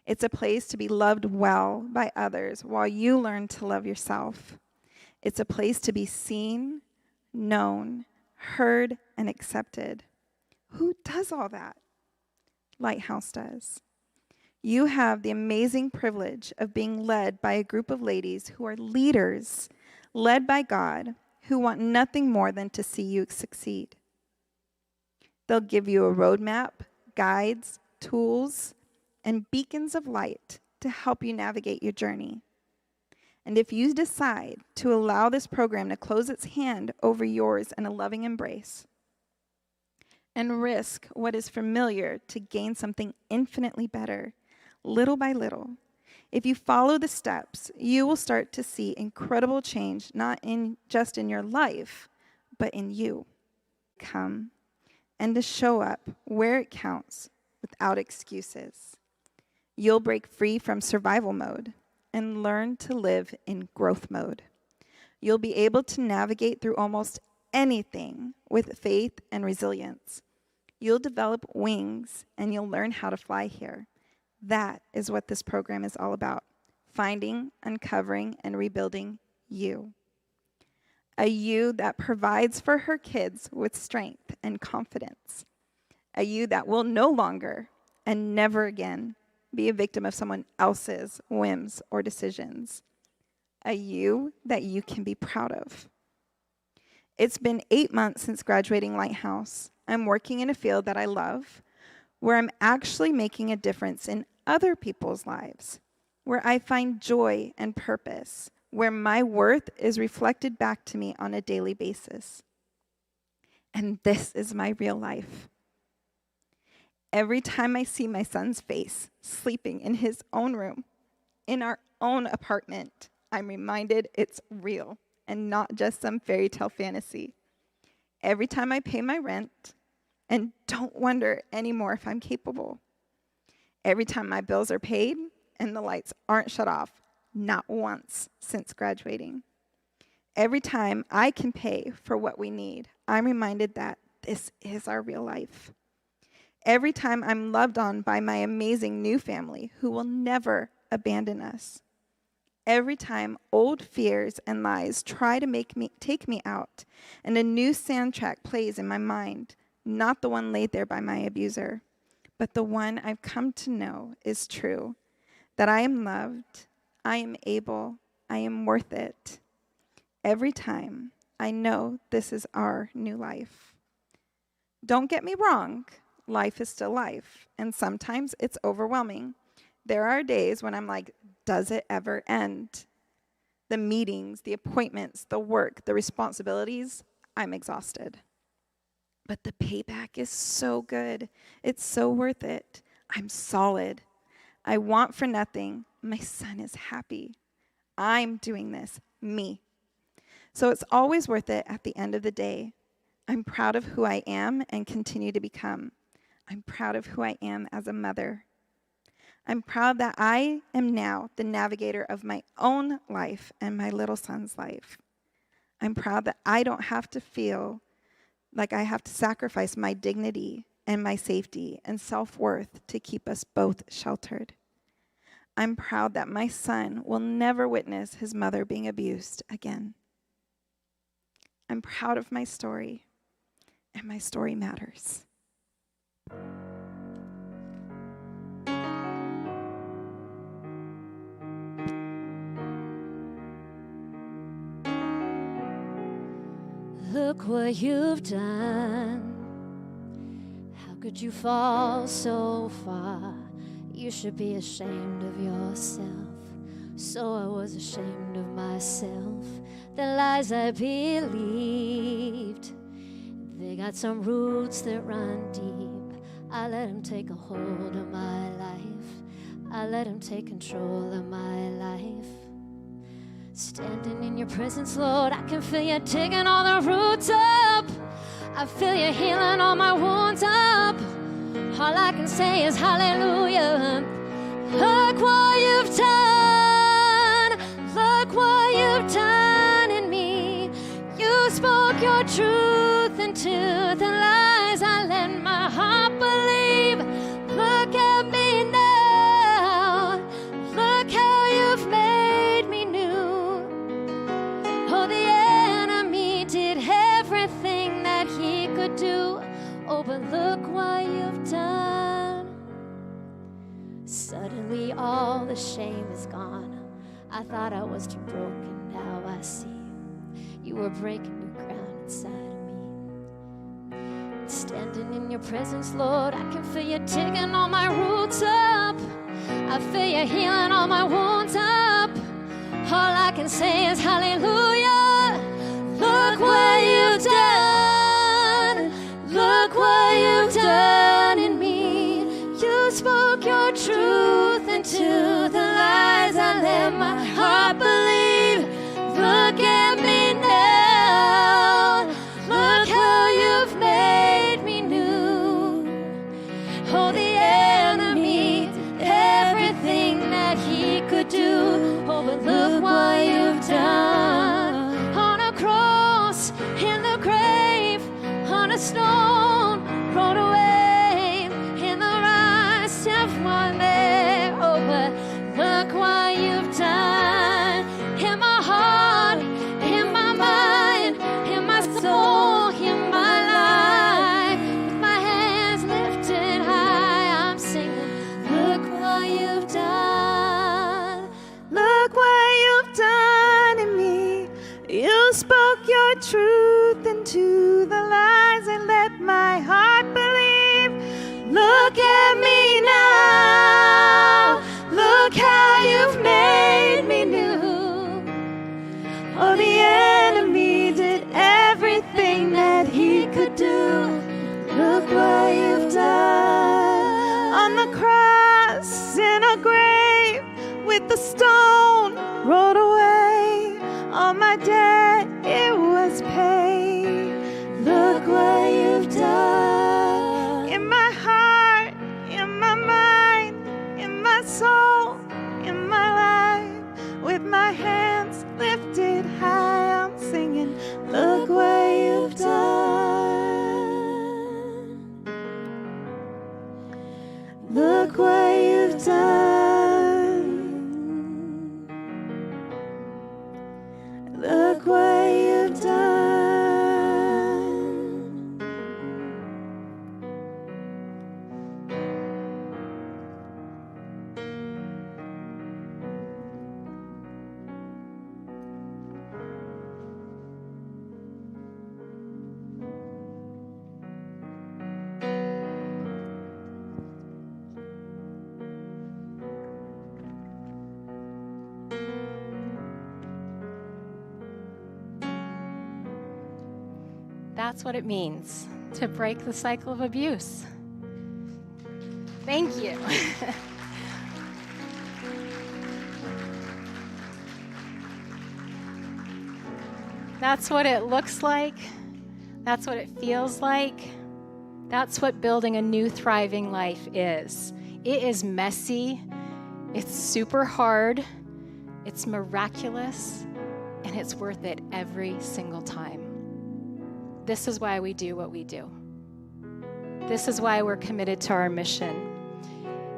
It's a place to be loved well by others while you learn to love yourself. It's a place to be seen, known, heard, and accepted. Who does all that? Lighthouse does. You have the amazing privilege of being led by a group of ladies who are leaders, led by God, who want nothing more than to see you succeed. They'll give you a roadmap, guides, tools, and beacons of light to help you navigate your journey. And if you decide to allow this program to close its hand over yours in a loving embrace and risk what is familiar to gain something infinitely better, little by little, if you follow the steps, you will start to see incredible change, not just in your life, but in you. Come and to show up where it counts without excuses. You'll break free from survival mode and learn to live in growth mode. You'll be able to navigate through almost anything with faith and resilience. You'll develop wings and you'll learn how to fly here. That is what this program is all about. Finding, uncovering, and rebuilding you. A you that provides for her kids with strength and confidence. A you that will no longer and never again be a victim of someone else's whims or decisions. A you that you can be proud of. It's been 8 months since graduating Lighthouse. I'm working in a field that I love, where I'm actually making a difference in other people's lives, where I find joy and purpose, where my worth is reflected back to me on a daily basis. And this is my real life. Every time I see my son's face sleeping in his own room, in our own apartment, I'm reminded it's real and not just some fairy tale fantasy. Every time I pay my rent and don't wonder anymore if I'm capable. Every time my bills are paid and the lights aren't shut off, not once since graduating. Every time I can pay for what we need, I'm reminded that this is our real life. Every time I'm loved on by my amazing new family who will never abandon us. Every time old fears and lies try to take me out, and a new soundtrack plays in my mind, not the one laid there by my abuser, but the one I've come to know is true, that I am loved, I am able, I am worth it. Every time I know this is our new life. Don't get me wrong, life is still life, and sometimes it's overwhelming. There are days when I'm like, does it ever end? The meetings, the appointments, the work, the responsibilities, I'm exhausted. But the payback is so good. It's so worth it. I'm solid. I want for nothing. My son is happy. I'm doing this, me. So it's always worth it at the end of the day. I'm proud of who I am and continue to become. I'm proud of who I am as a mother. I'm proud that I am now the navigator of my own life and my little son's life. I'm proud that I don't have to feel like I have to sacrifice my dignity and my safety and self-worth to keep us both sheltered. I'm proud that my son will never witness his mother being abused again. I'm proud of my story, and my story matters. Look what you've done. How could you fall so far? You should be ashamed of yourself. So I was ashamed of myself. The lies I believed, they got some roots that run deep. I let them take a hold of my life. I let them take control of my life. Standing in your presence, Lord, I can feel you digging all the roots up. I feel you healing all my wounds up. All I can say is hallelujah. Look what you've done. Look what you've done in me. You spoke your truth into the lies I let my heart believe. Look at me now. Look how you've made me new. Oh, the enemy did everything that he could do. Oh, but look what you've done. Suddenly all the shame is gone. I thought I was too broken, now I see. You were breaking new ground inside of me. Standing in your presence, Lord, I can feel you digging all my roots up. I feel you healing all my wounds up. All I can say is hallelujah. Look what you've done. Look what you've done in me. You spoke your truth into the lies I let my heart believe. Look at me now. Look how you've made me new. Oh, the enemy did everything that he could do. Oh, but look what you've done. spoke your truth into the lies and let my heart believe. Look at me now. Look how you've made me new. Oh, the enemy did everything that he could do. Look what you've done. On the cross, in a grave, with the stone rolled away. All my debt, it was paid. Look what you've done. In my heart, in my mind, in my soul, in my life. With my hands lifted high, I'm singing, look what you've done. Look what you've done. Look what you've done. That's what it means to break the cycle of abuse. Thank you. That's what it looks like. That's what it feels like. That's what building a new, thriving life is. It is messy. It's super hard. It's miraculous. And it's worth it every single time. This is why we do what we do. This is why we're committed to our mission.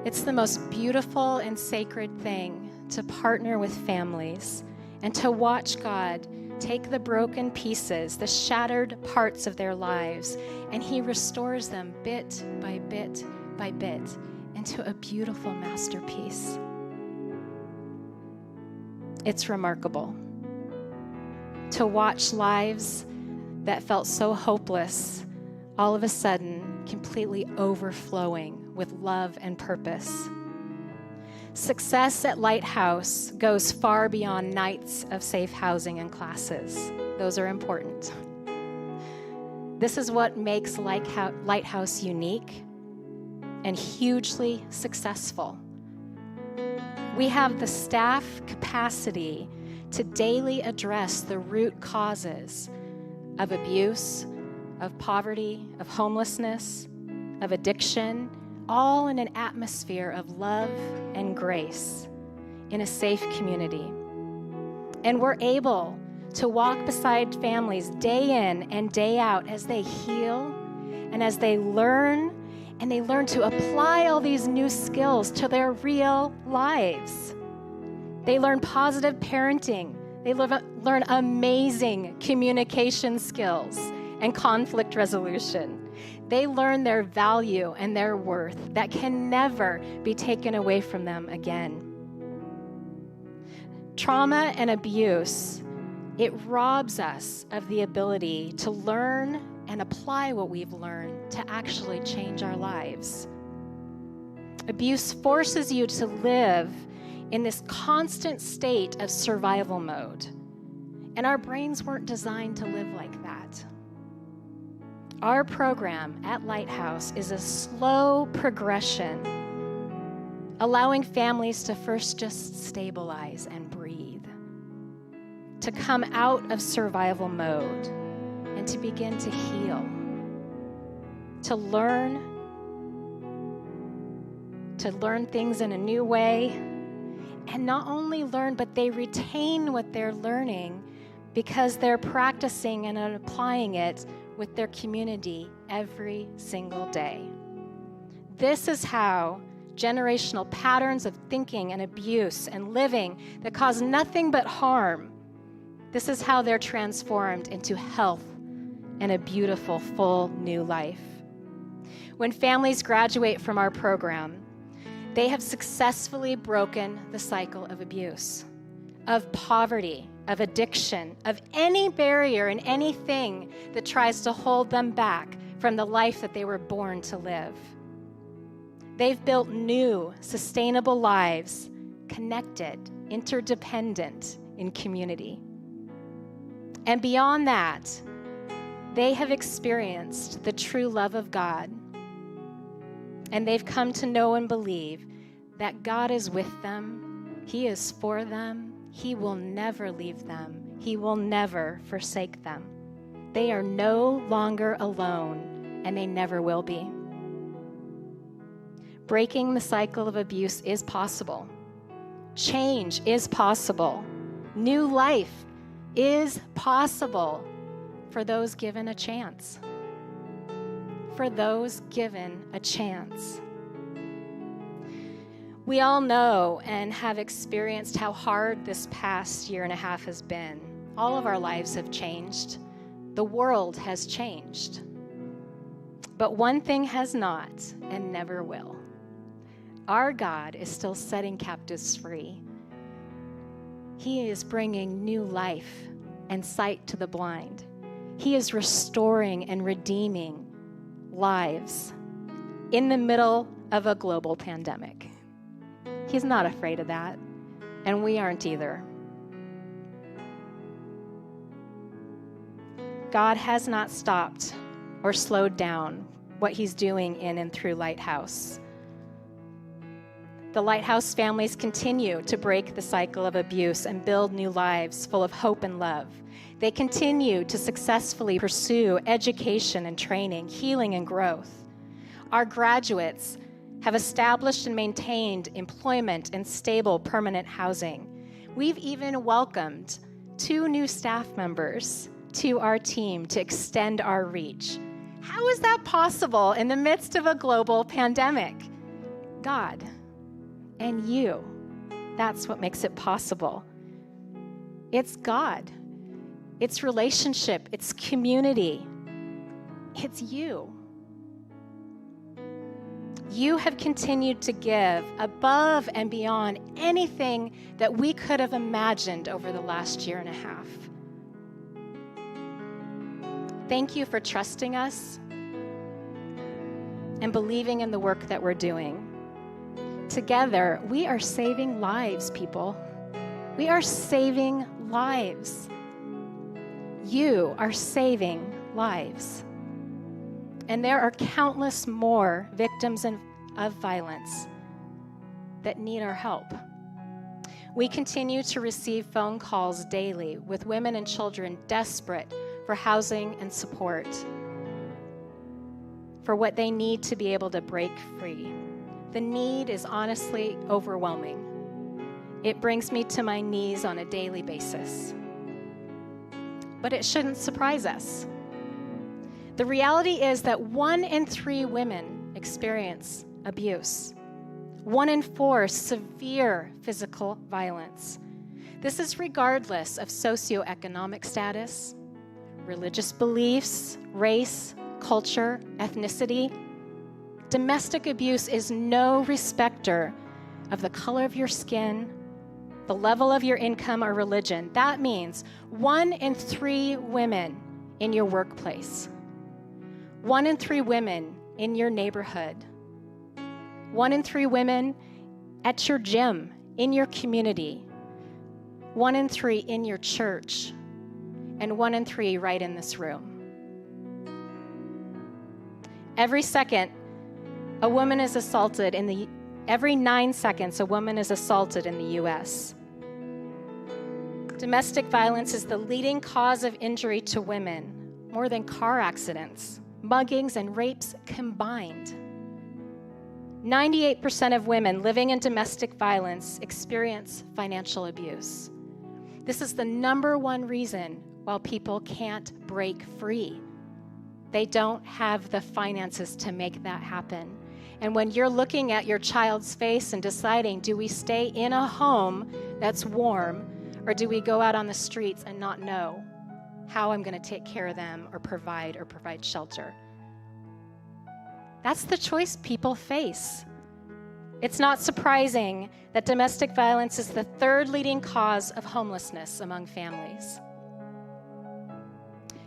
It's the most beautiful and sacred thing to partner with families and to watch God take the broken pieces, the shattered parts of their lives, and He restores them bit by bit by bit into a beautiful masterpiece. It's remarkable to watch lives that felt so hopeless, all of a sudden completely overflowing with love and purpose. Success at Lighthouse goes far beyond nights of safe housing and classes. Those are important. This is what makes Lighthouse unique and hugely successful. We have the staff capacity to daily address the root causes of abuse, of poverty, of homelessness, of addiction, all in an atmosphere of love and grace in a safe community. And we're able to walk beside families day in and day out as they heal and as they learn, and they learn to apply all these new skills to their real lives. They learn positive parenting. They learn amazing communication skills and conflict resolution. They learn their value and their worth that can never be taken away from them again. Trauma and abuse, it robs us of the ability to learn and apply what we've learned to actually change our lives. Abuse forces you to live in this constant state of survival mode. And our brains weren't designed to live like that. Our program at Lighthouse is a slow progression, allowing families to first just stabilize and breathe, to come out of survival mode and to begin to heal, to learn things in a new way, and not only learn, but they retain what they're learning because they're practicing and applying it with their community every single day. This is how generational patterns of thinking and abuse and living that cause nothing but harm, this is how they're transformed into health and a beautiful, full new life. When families graduate from our program, they have successfully broken the cycle of abuse, of poverty, of addiction, of any barrier and anything that tries to hold them back from the life that they were born to live. They've built new, sustainable lives, connected, interdependent in community. And beyond that, they have experienced the true love of God, and they've come to know and believe that God is with them, He is for them, He will never leave them, He will never forsake them. They are no longer alone, and they never will be. Breaking the cycle of abuse is possible. Change is possible. New life is possible for those given a chance. For those given a chance. We all know and have experienced how hard this past year and a half has been. All of our lives have changed. The world has changed. But one thing has not and never will. Our God is still setting captives free. He is bringing new life and sight to the blind. He is restoring and redeeming lives in the middle of a global pandemic. He's not afraid of that, and we aren't either. God has not stopped or slowed down what He's doing in and through Lighthouse. The Lighthouse families continue to break the cycle of abuse and build new lives full of hope and love. They continue to successfully pursue education and training, healing and growth. Our graduates have established and maintained employment and stable permanent housing. We've even welcomed 2 new staff members to our team to extend our reach. How is that possible in the midst of a global pandemic? God and you. That's what makes it possible. It's God. It's relationship. It's community. It's you. You have continued to give above and beyond anything that we could have imagined over the last year and a half. Thank you for trusting us and believing in the work that we're doing. Together, we are saving lives, people. We are saving lives. You are saving lives. And there are countless more victims of violence that need our help. We continue to receive phone calls daily with women and children desperate for housing and support, for what they need to be able to break free. The need is honestly overwhelming. It brings me to my knees on a daily basis. But it shouldn't surprise us. The reality is that 1 in 3 women experience abuse. 1 in 4 severe physical violence. This is regardless of socioeconomic status, religious beliefs, race, culture, ethnicity. Domestic abuse is no respecter of the color of your skin, the level of your income or religion. That means 1 in 3 women in your workplace, 1 in 3 women in your neighborhood, 1 in 3 women at your gym, in your community, 1 in 3 in your church, and 1 in 3 right in this room. Every second, a woman is assaulted every 9 seconds, a woman is assaulted in the U.S. Domestic violence is the leading cause of injury to women, more than car accidents, muggings, and rapes combined. 98% of women living in domestic violence experience financial abuse. This is the number 1 reason why people can't break free. They don't have the finances to make that happen. And when you're looking at your child's face and deciding, do we stay in a home that's warm, or do we go out on the streets and not know how I'm going to take care of them or provide shelter? That's the choice people face. It's not surprising that domestic violence is the third leading cause of homelessness among families.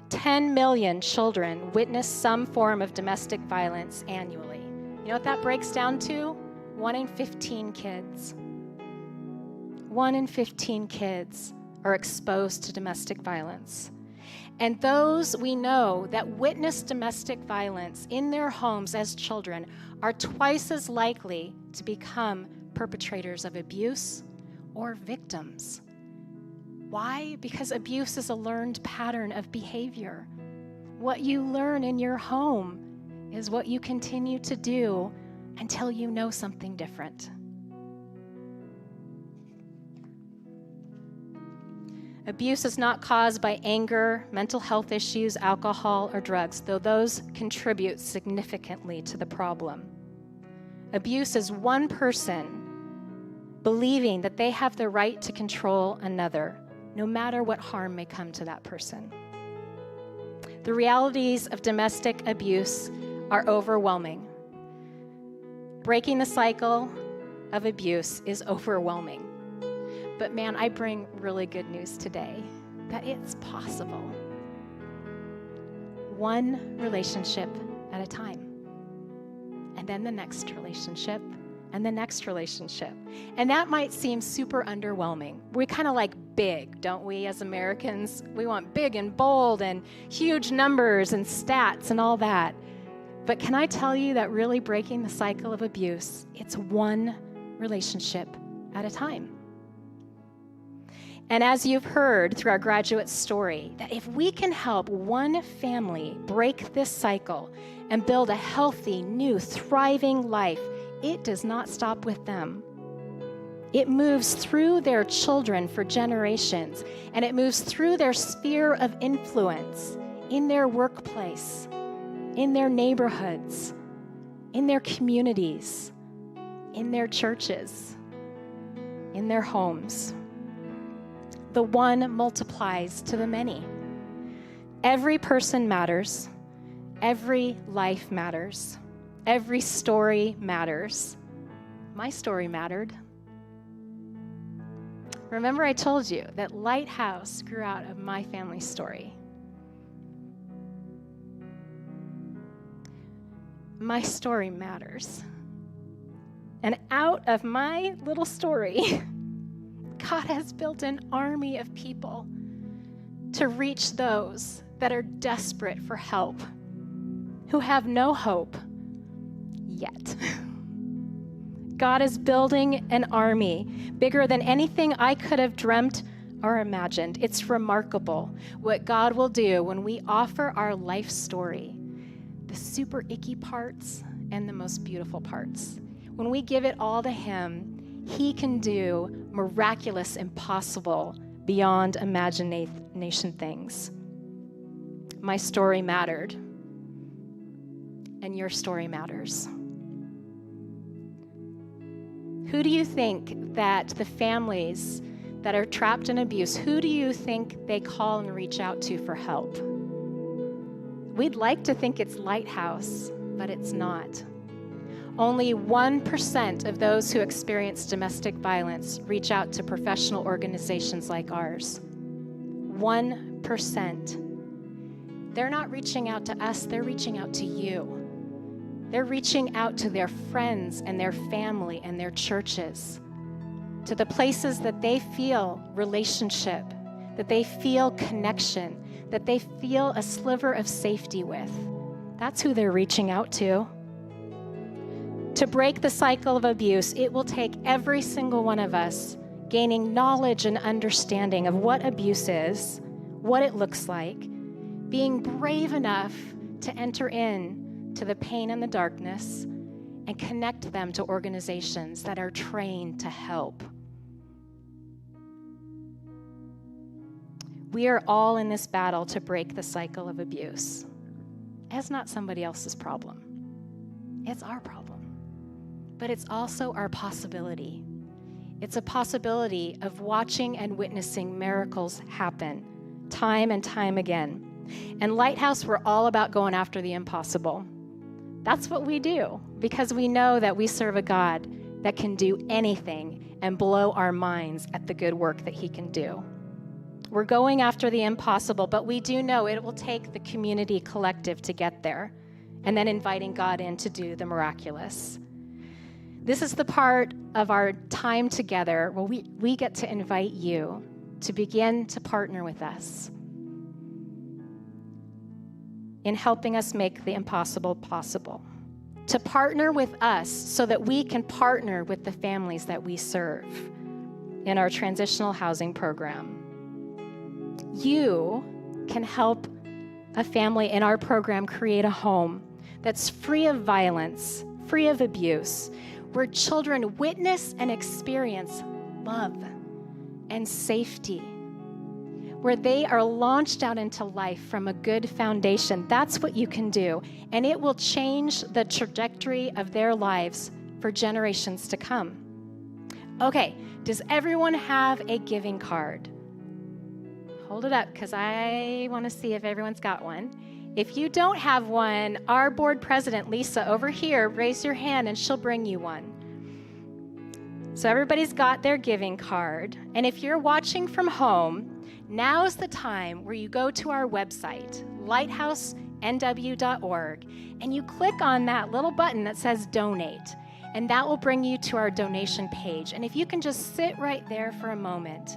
10 million children witness some form of domestic violence annually. You know what that breaks down to? 1 in 15 kids. 1 in 15 kids are exposed to domestic violence. And those we know that witness domestic violence in their homes as children are twice as likely to become perpetrators of abuse or victims. Why? Because abuse is a learned pattern of behavior. What you learn in your home is what you continue to do until you know something different. Abuse is not caused by anger, mental health issues, alcohol, or drugs, though those contribute significantly to the problem. Abuse is one person believing that they have the right to control another, no matter what harm may come to that person. The realities of domestic abuse are overwhelming. Breaking the cycle of abuse is overwhelming. But man, I bring really good news today that it's possible. One relationship at a time. And then the next relationship, and the next relationship. And that might seem super underwhelming. We kind of like big, don't we, as Americans? We want big and bold and huge numbers and stats and all that. But can I tell you that really breaking the cycle of abuse, it's one relationship at a time. And as you've heard through our graduate story, that if we can help one family break this cycle and build a healthy, new, thriving life, it does not stop with them. It moves through their children for generations, and it moves through their sphere of influence in their workplace, in their neighborhoods, in their communities, in their churches, in their homes. The one multiplies to the many. Every person matters. Every life matters. Every story matters. My story mattered. Remember I told you that Lighthouse grew out of my family story. My story matters. And out of my little story, God has built an army of people to reach those that are desperate for help, who have no hope yet. God is building an army bigger than anything I could have dreamt or imagined. It's remarkable what God will do when we offer our life story, the super icky parts and the most beautiful parts. When we give it all to Him, He can do miraculous, impossible, beyond imagination things. My story mattered, and your story matters. Who do you think that the families that are trapped in abuse, who do you think they call and reach out to for help? We'd like to think it's Lighthouse, but it's not. Only 1% of those who experience domestic violence reach out to professional organizations like ours. 1%. They're not reaching out to us, they're reaching out to you. They're reaching out to their friends and their family and their churches, to the places that they feel relationship, that they feel connection, that they feel a sliver of safety with. That's who they're reaching out to. To break the cycle of abuse, it will take every single one of us gaining knowledge and understanding of what abuse is, what it looks like, being brave enough to enter in to the pain and the darkness and connect them to organizations that are trained to help. We are all in this battle to break the cycle of abuse. It's not somebody else's problem. It's our problem. But it's also our possibility. It's a possibility of watching and witnessing miracles happen time and time again. And Lighthouse, we're all about going after the impossible. That's what we do because we know that we serve a God that can do anything and blow our minds at the good work that he can do. We're going after the impossible, but we do know it will take the community collective to get there, and then inviting God in to do the miraculous. This is the part of our time together where we get to invite you to begin to partner with us in helping us make the impossible possible, to partner with us so that we can partner with the families that we serve in our transitional housing program. You can help a family in our program create a home that's free of violence, free of abuse, where children witness and experience love and safety, where they are launched out into life from a good foundation. That's what you can do, and it will change the trajectory of their lives for generations to come. Okay, does everyone have a giving card? Hold it up, because I want to see if everyone's got one. If you don't have one, our board president, Lisa, over here, raise your hand and she'll bring you one. So everybody's got their giving card. And if you're watching from home, now's the time where you go to our website, lighthousenw.org, and you click on that little button that says donate, and that will bring you to our donation page. And if you can just sit right there for a moment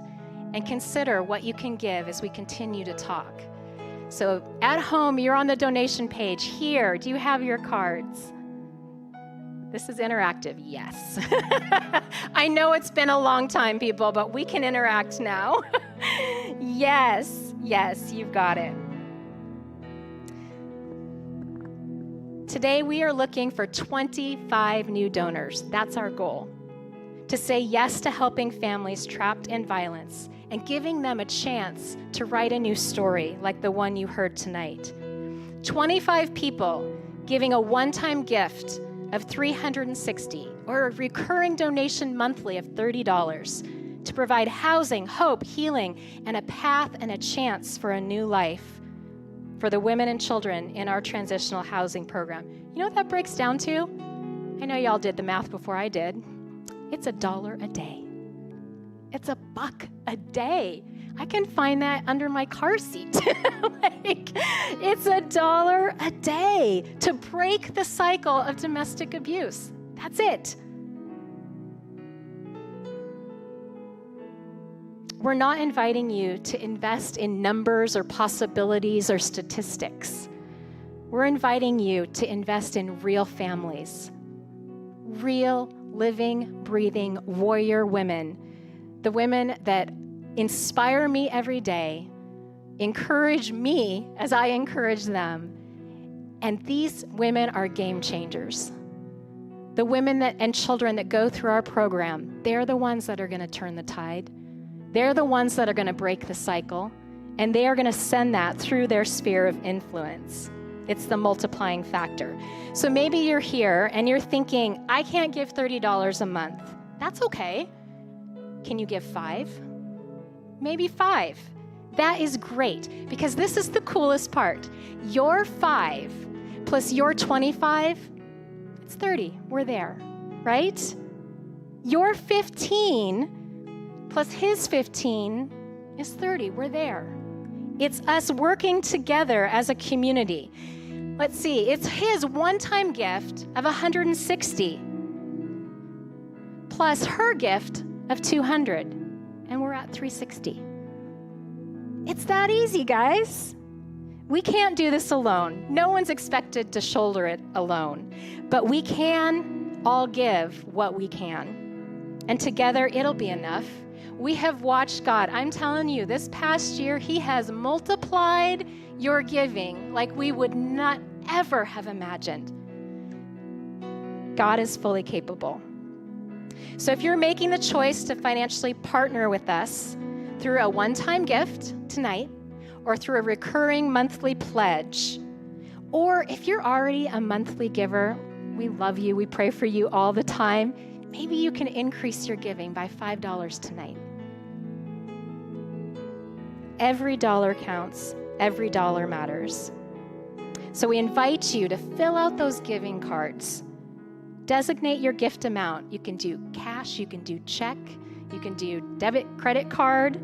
and consider what you can give as we continue to talk. So at home, you're on the donation page. Here, do you have your cards? This is interactive, yes. I know it's been a long time, people, but we can interact now. Yes, you've got it. Today, we are looking for 25 new donors. That's our goal. To say yes to helping families trapped in violence and giving them a chance to write a new story like the one you heard tonight. 25 people giving a one-time gift of $360 or a recurring donation monthly of $30 to provide housing, hope, healing, and a path and a chance for a new life for the women and children in our transitional housing program. You know what that breaks down to? I know y'all did the math before I did. It's $1 a day. It's $1 a day. I can find that under my car seat. It's $1 a day to break the cycle of domestic abuse. That's it. We're not inviting you to invest in numbers or possibilities or statistics. We're inviting you to invest in real families, real, living, breathing warrior women, the women that inspire me every day, encourage me as I encourage them. And these women are game changers. The women and children that go through our program, they're the ones that are going to turn the tide. They're the ones that are going to break the cycle, and they are going to send that through their sphere of influence. It's the multiplying factor. So maybe you're here and you're thinking, I can't give $30 a month. That's okay. Can you give 5? Maybe 5. That is great, because this is the coolest part. Your 5 plus your 25, it's 30. We're there, right? Your 15 plus his 15 is 30. We're there. It's us working together as a community. Let's see, it's his one-time gift of $160 plus her gift of $200, and we're at $360. It's that easy, guys. We can't do this alone. No one's expected to shoulder it alone, but we can all give what we can, and together it'll be enough. We have watched God. I'm telling you, this past year, He has multiplied your giving like we would not ever have imagined. God is fully capable. So if you're making the choice to financially partner with us through a one-time gift tonight, or through a recurring monthly pledge, or if you're already a monthly giver, we love you, we pray for you all the time, maybe you can increase your giving by $5 tonight. Every dollar counts. Every dollar matters. So we invite you to fill out those giving cards, designate your gift amount. You can do cash, you can do check, you can do debit, credit card.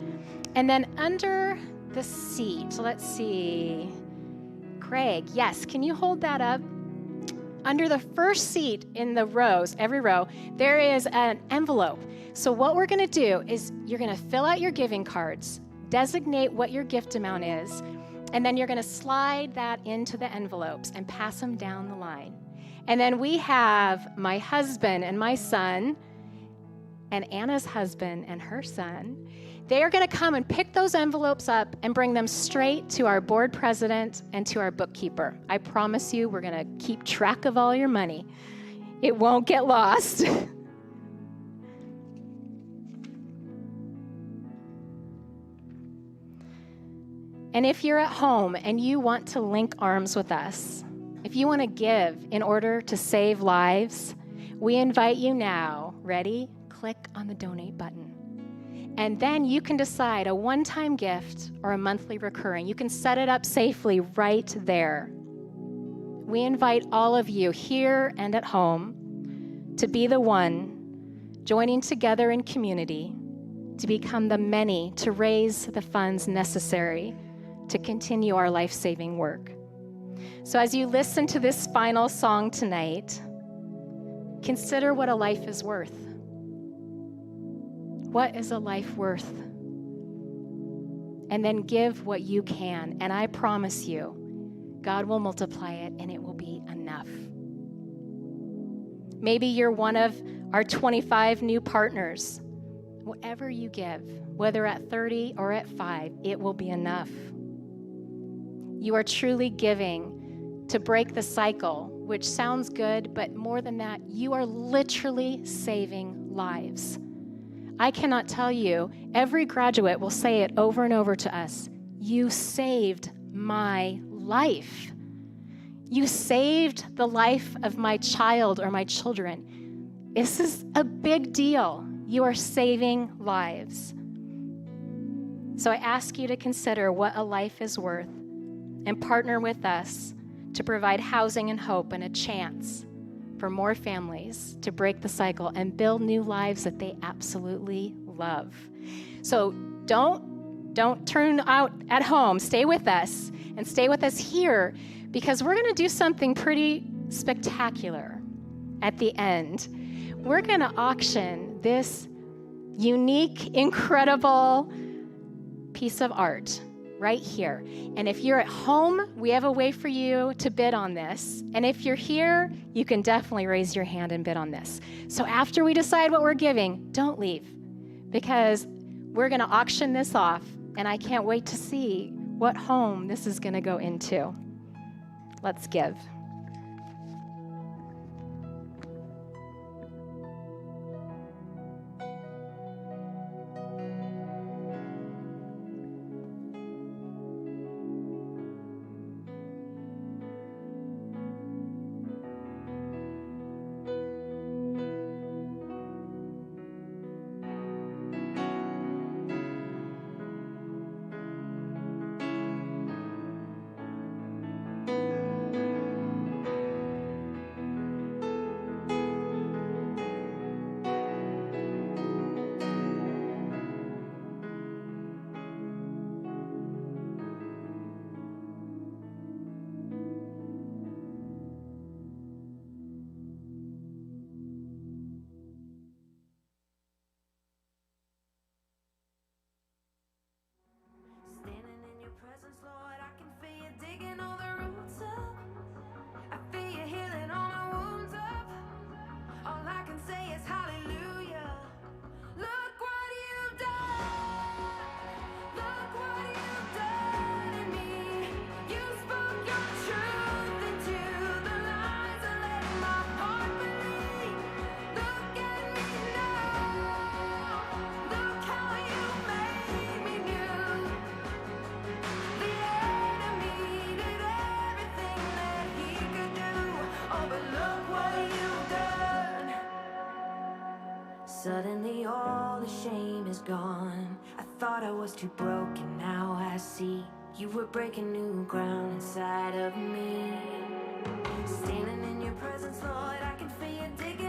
And then under the seat, let's see. Craig, yes, can you hold that up? Under the first seat in the rows, every row, there is an envelope. So what we're going to do is you're going to fill out your giving cards, designate what your gift amount is, and then you're going to slide that into the envelopes and pass them down the line. And then we have my husband and my son, and Anna's husband and her son. They are going to come and pick those envelopes up and bring them straight to our board president and to our bookkeeper. I promise you, we're going to keep track of all your money. It won't get lost. And if you're at home and you want to link arms with us, if you want to give in order to save lives, we invite you now. Ready? Click on the donate button. And then you can decide a one-time gift or a monthly recurring. You can set it up safely right there. We invite all of you here and at home to be the one joining together in community to become the many to raise the funds necessary to continue our life-saving work. So as you listen to this final song tonight, consider what a life is worth. What is a life worth? And then give what you can. And I promise you, God will multiply it and it will be enough. Maybe you're one of our 25 new partners. Whatever you give, whether at 30 or at 5, it will be enough. You are truly giving to break the cycle, which sounds good, but more than that, you are literally saving lives. I cannot tell you, every graduate will say it over and over to us. You saved my life. You saved the life of my child or my children. This is a big deal. You are saving lives. So I ask you to consider what a life is worth and partner with us to provide housing and hope and a chance for more families to break the cycle and build new lives that they absolutely love. So don't turn out at home. Stay with us and stay with us here because we're going to do something pretty spectacular at the end. We're going to auction this unique, incredible piece of art right here. And if you're at home, we have a way for you to bid on this. And if you're here, you can definitely raise your hand and bid on this. So after we decide what we're giving, don't leave because we're going to auction this off. And I can't wait to see what home this is going to go into. Let's give. Suddenly all the shame is gone. I thought I was too broken, now I see you were breaking new ground inside of me. Standing in your presence, Lord, I can feel you digging.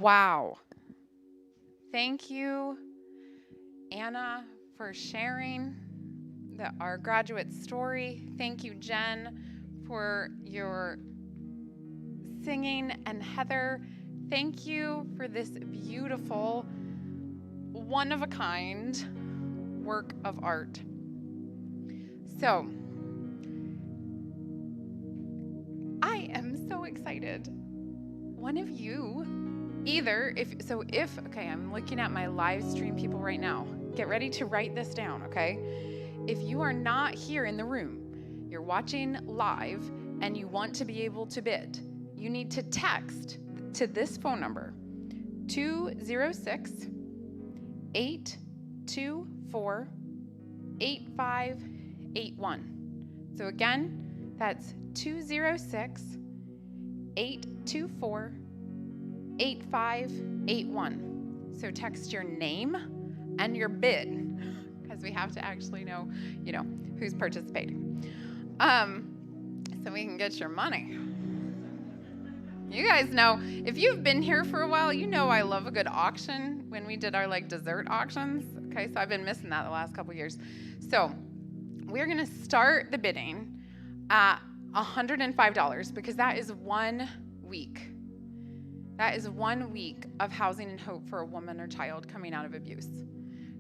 Wow. Thank you, Anna, for sharing our graduate story. Thank you, Jen, for your singing, and Heather, thank you for this beautiful, one-of-a-kind work of art. So, I am so excited. One of you, okay, I'm looking at my live stream people right now. Get ready to write this down, okay? If you are not here in the room, you're watching live, and you want to be able to bid, you need to text to this phone number, 206-824-8581. So again, that's 206-824-8581. So text your name and your bid, because we have to actually know, who's participating. So we can get your money. You guys know, if you've been here for a while, you know I love a good auction when we did our dessert auctions. Okay, so I've been missing that the last couple years. So we're gonna start the bidding at $105 because that is 1 week. That is 1 week of housing and hope for a woman or child coming out of abuse.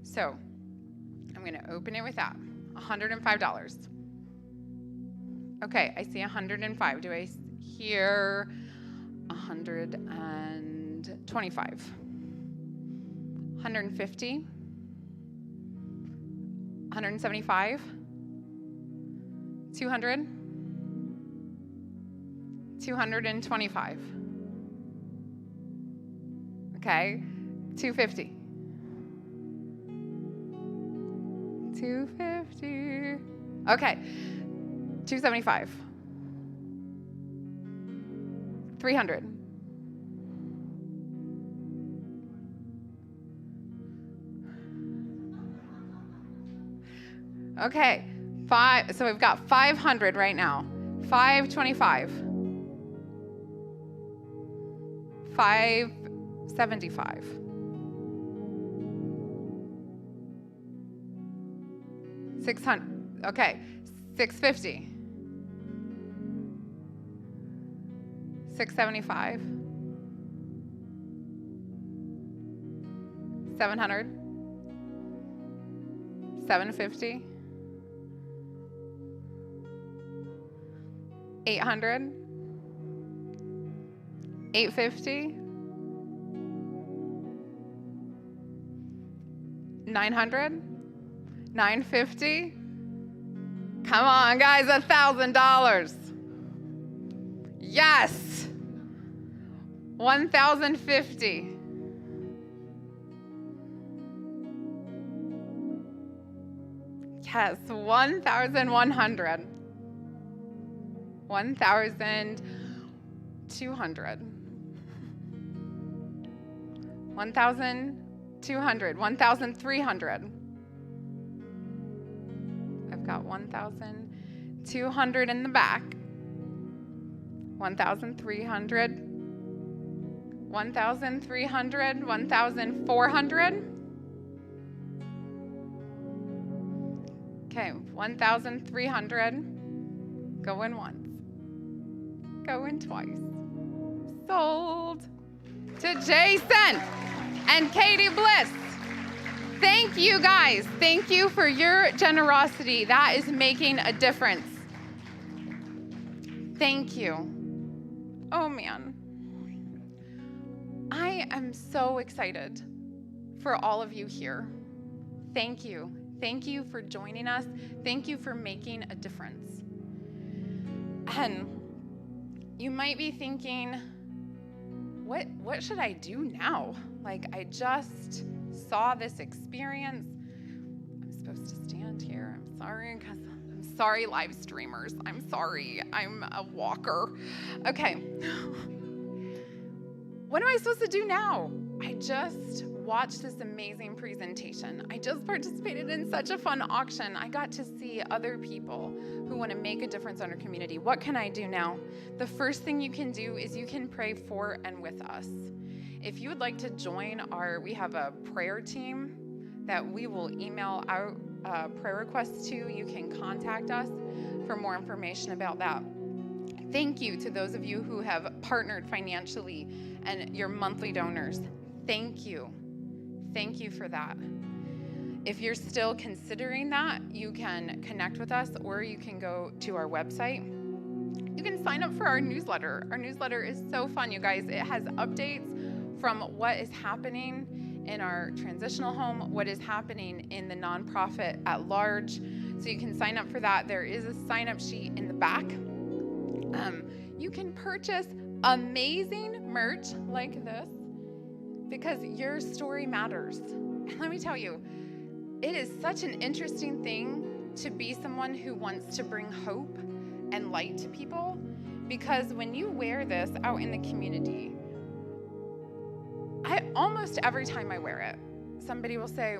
So I'm gonna open it with that, $105. Okay, I see 105. Do I hear 125? 150? 175? 200? 225? Okay, 250. 250. Okay. 275. 300. Okay. So we've got 500 right now. 525. 575. 600. Okay. 650. 675. 700. 750. 800. 850. 900. 950. Come on, guys, $1,000. Yes. 1,050. Yes, 1,100. 1,200. 1,200. 1,300. I've got 1,200 in the back. 1,300. 1,300. 1,400. Okay, 1,300. Going once. Going twice. Sold to Jason and Katie Bliss. Thank you, guys. Thank you for your generosity. That is making a difference. Thank you. Oh, man. I am so excited for all of you here. Thank you. Thank you for joining us. Thank you for making a difference. And you might be thinking, what should I do now? I just saw this experience. I'm supposed to stand here. I'm sorry, live streamers. I'm sorry. I'm a walker. Okay. What am I supposed to do now? I just watched this amazing presentation. I just participated in such a fun auction. I got to see other people who want to make a difference in our community. What can I do now? The first thing you can do is you can pray for and with us. If you would like to join we have a prayer team that we will email out prayer requests to. You can contact us for more information about that. Thank you to those of you who have partnered financially and your monthly donors. Thank you. Thank you for that. If you're still considering that, you can connect with us, or you can go to our website. You can sign up for our newsletter. Our newsletter is so fun, you guys. It has updates from what is happening in our transitional home, what is happening in the nonprofit at large. So you can sign up for that. There is a sign-up sheet in the back. You can purchase amazing merch like this because your story matters. And let me tell you, it is such an interesting thing to be someone who wants to bring hope and light to people, because when you wear this out in the community, almost every time I wear it, somebody will say,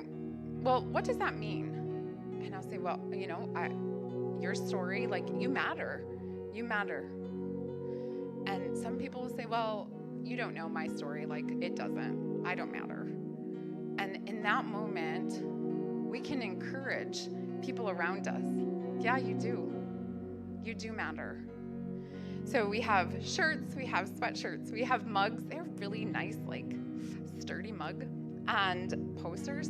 well, what does that mean? And I'll say, well, your story, like, you matter. You matter. And some people will say, well, you don't know my story. Like, it doesn't. I don't matter. And in that moment, we can encourage people around us. Yeah, you do. You do matter. So we have shirts, we have sweatshirts, we have mugs. They're really nice, like sturdy mug, and posters.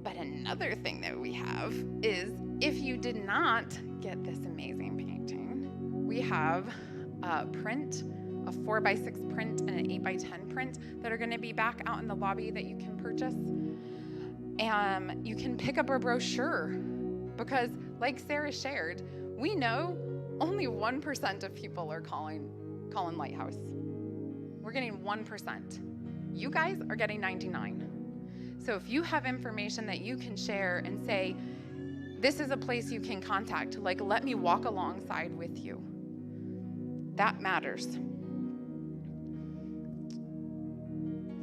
But another thing that we have is, if you did not get this amazing painting, we have a print, a 4x6 print and an 8x10 print that are going to be back out in the lobby that you can purchase. And you can pick up our brochure, because like Sarah shared, we know only 1% of people are calling Lighthouse. We're getting 1%. You guys are getting 99. So if you have information that you can share and say, this is a place you can contact, like, let me walk alongside with you, that matters.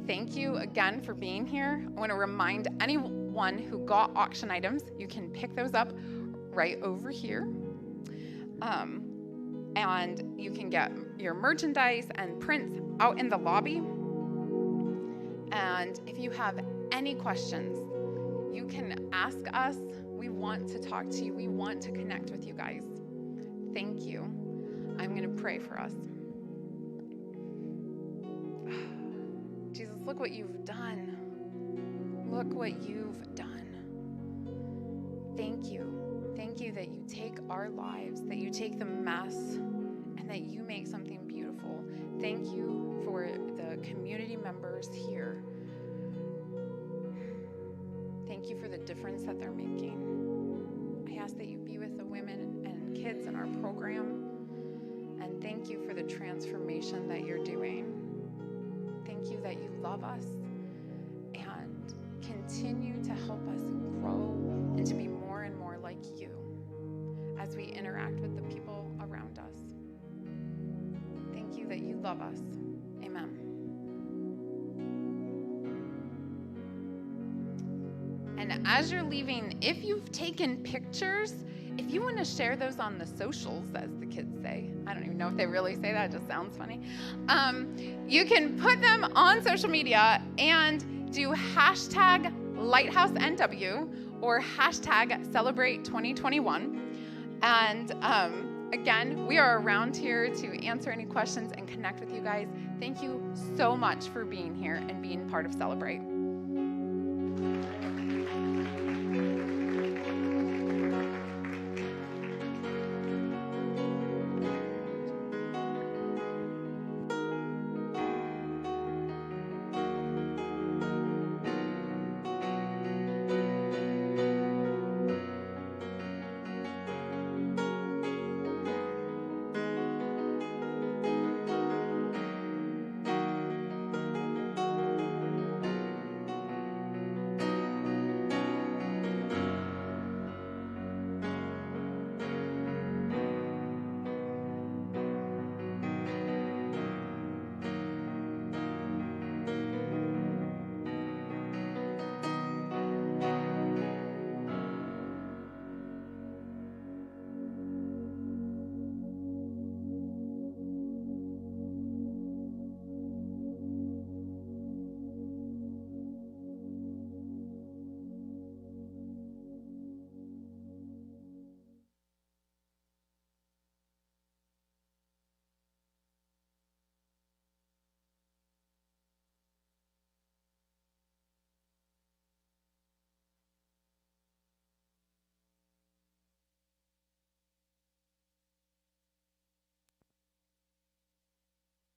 Thank you again for being here. I want to remind anyone who got auction items, you can pick those up right over here. And you can get your merchandise and prints out in the lobby. And if you have any questions, you can ask us. We want to talk to you. We want to connect with you guys. Thank you. I'm going to pray for us. Jesus, look what you've done. Look what you've done. Thank you. Thank you that you take our lives, that you take the mess, and that you make something beautiful. Thank you for the community members here. Thank you for the difference that they're making. I ask that you be with the women and kids in our program, and thank you for the transformation that you're doing. Thank you that you love us and continue to help us grow and to be more and more like you as we interact with the people around us. Thank you that you love us. Amen. And as you're leaving, if you've taken pictures, if you want to share those on the socials, as the kids say, I don't even know if they really say that, it just sounds funny. You can put them on social media and do hashtag LighthouseNW or hashtag Celebrate 2021. And again, we are around here to answer any questions and connect with you guys. Thank you so much for being here and being part of Celebrate.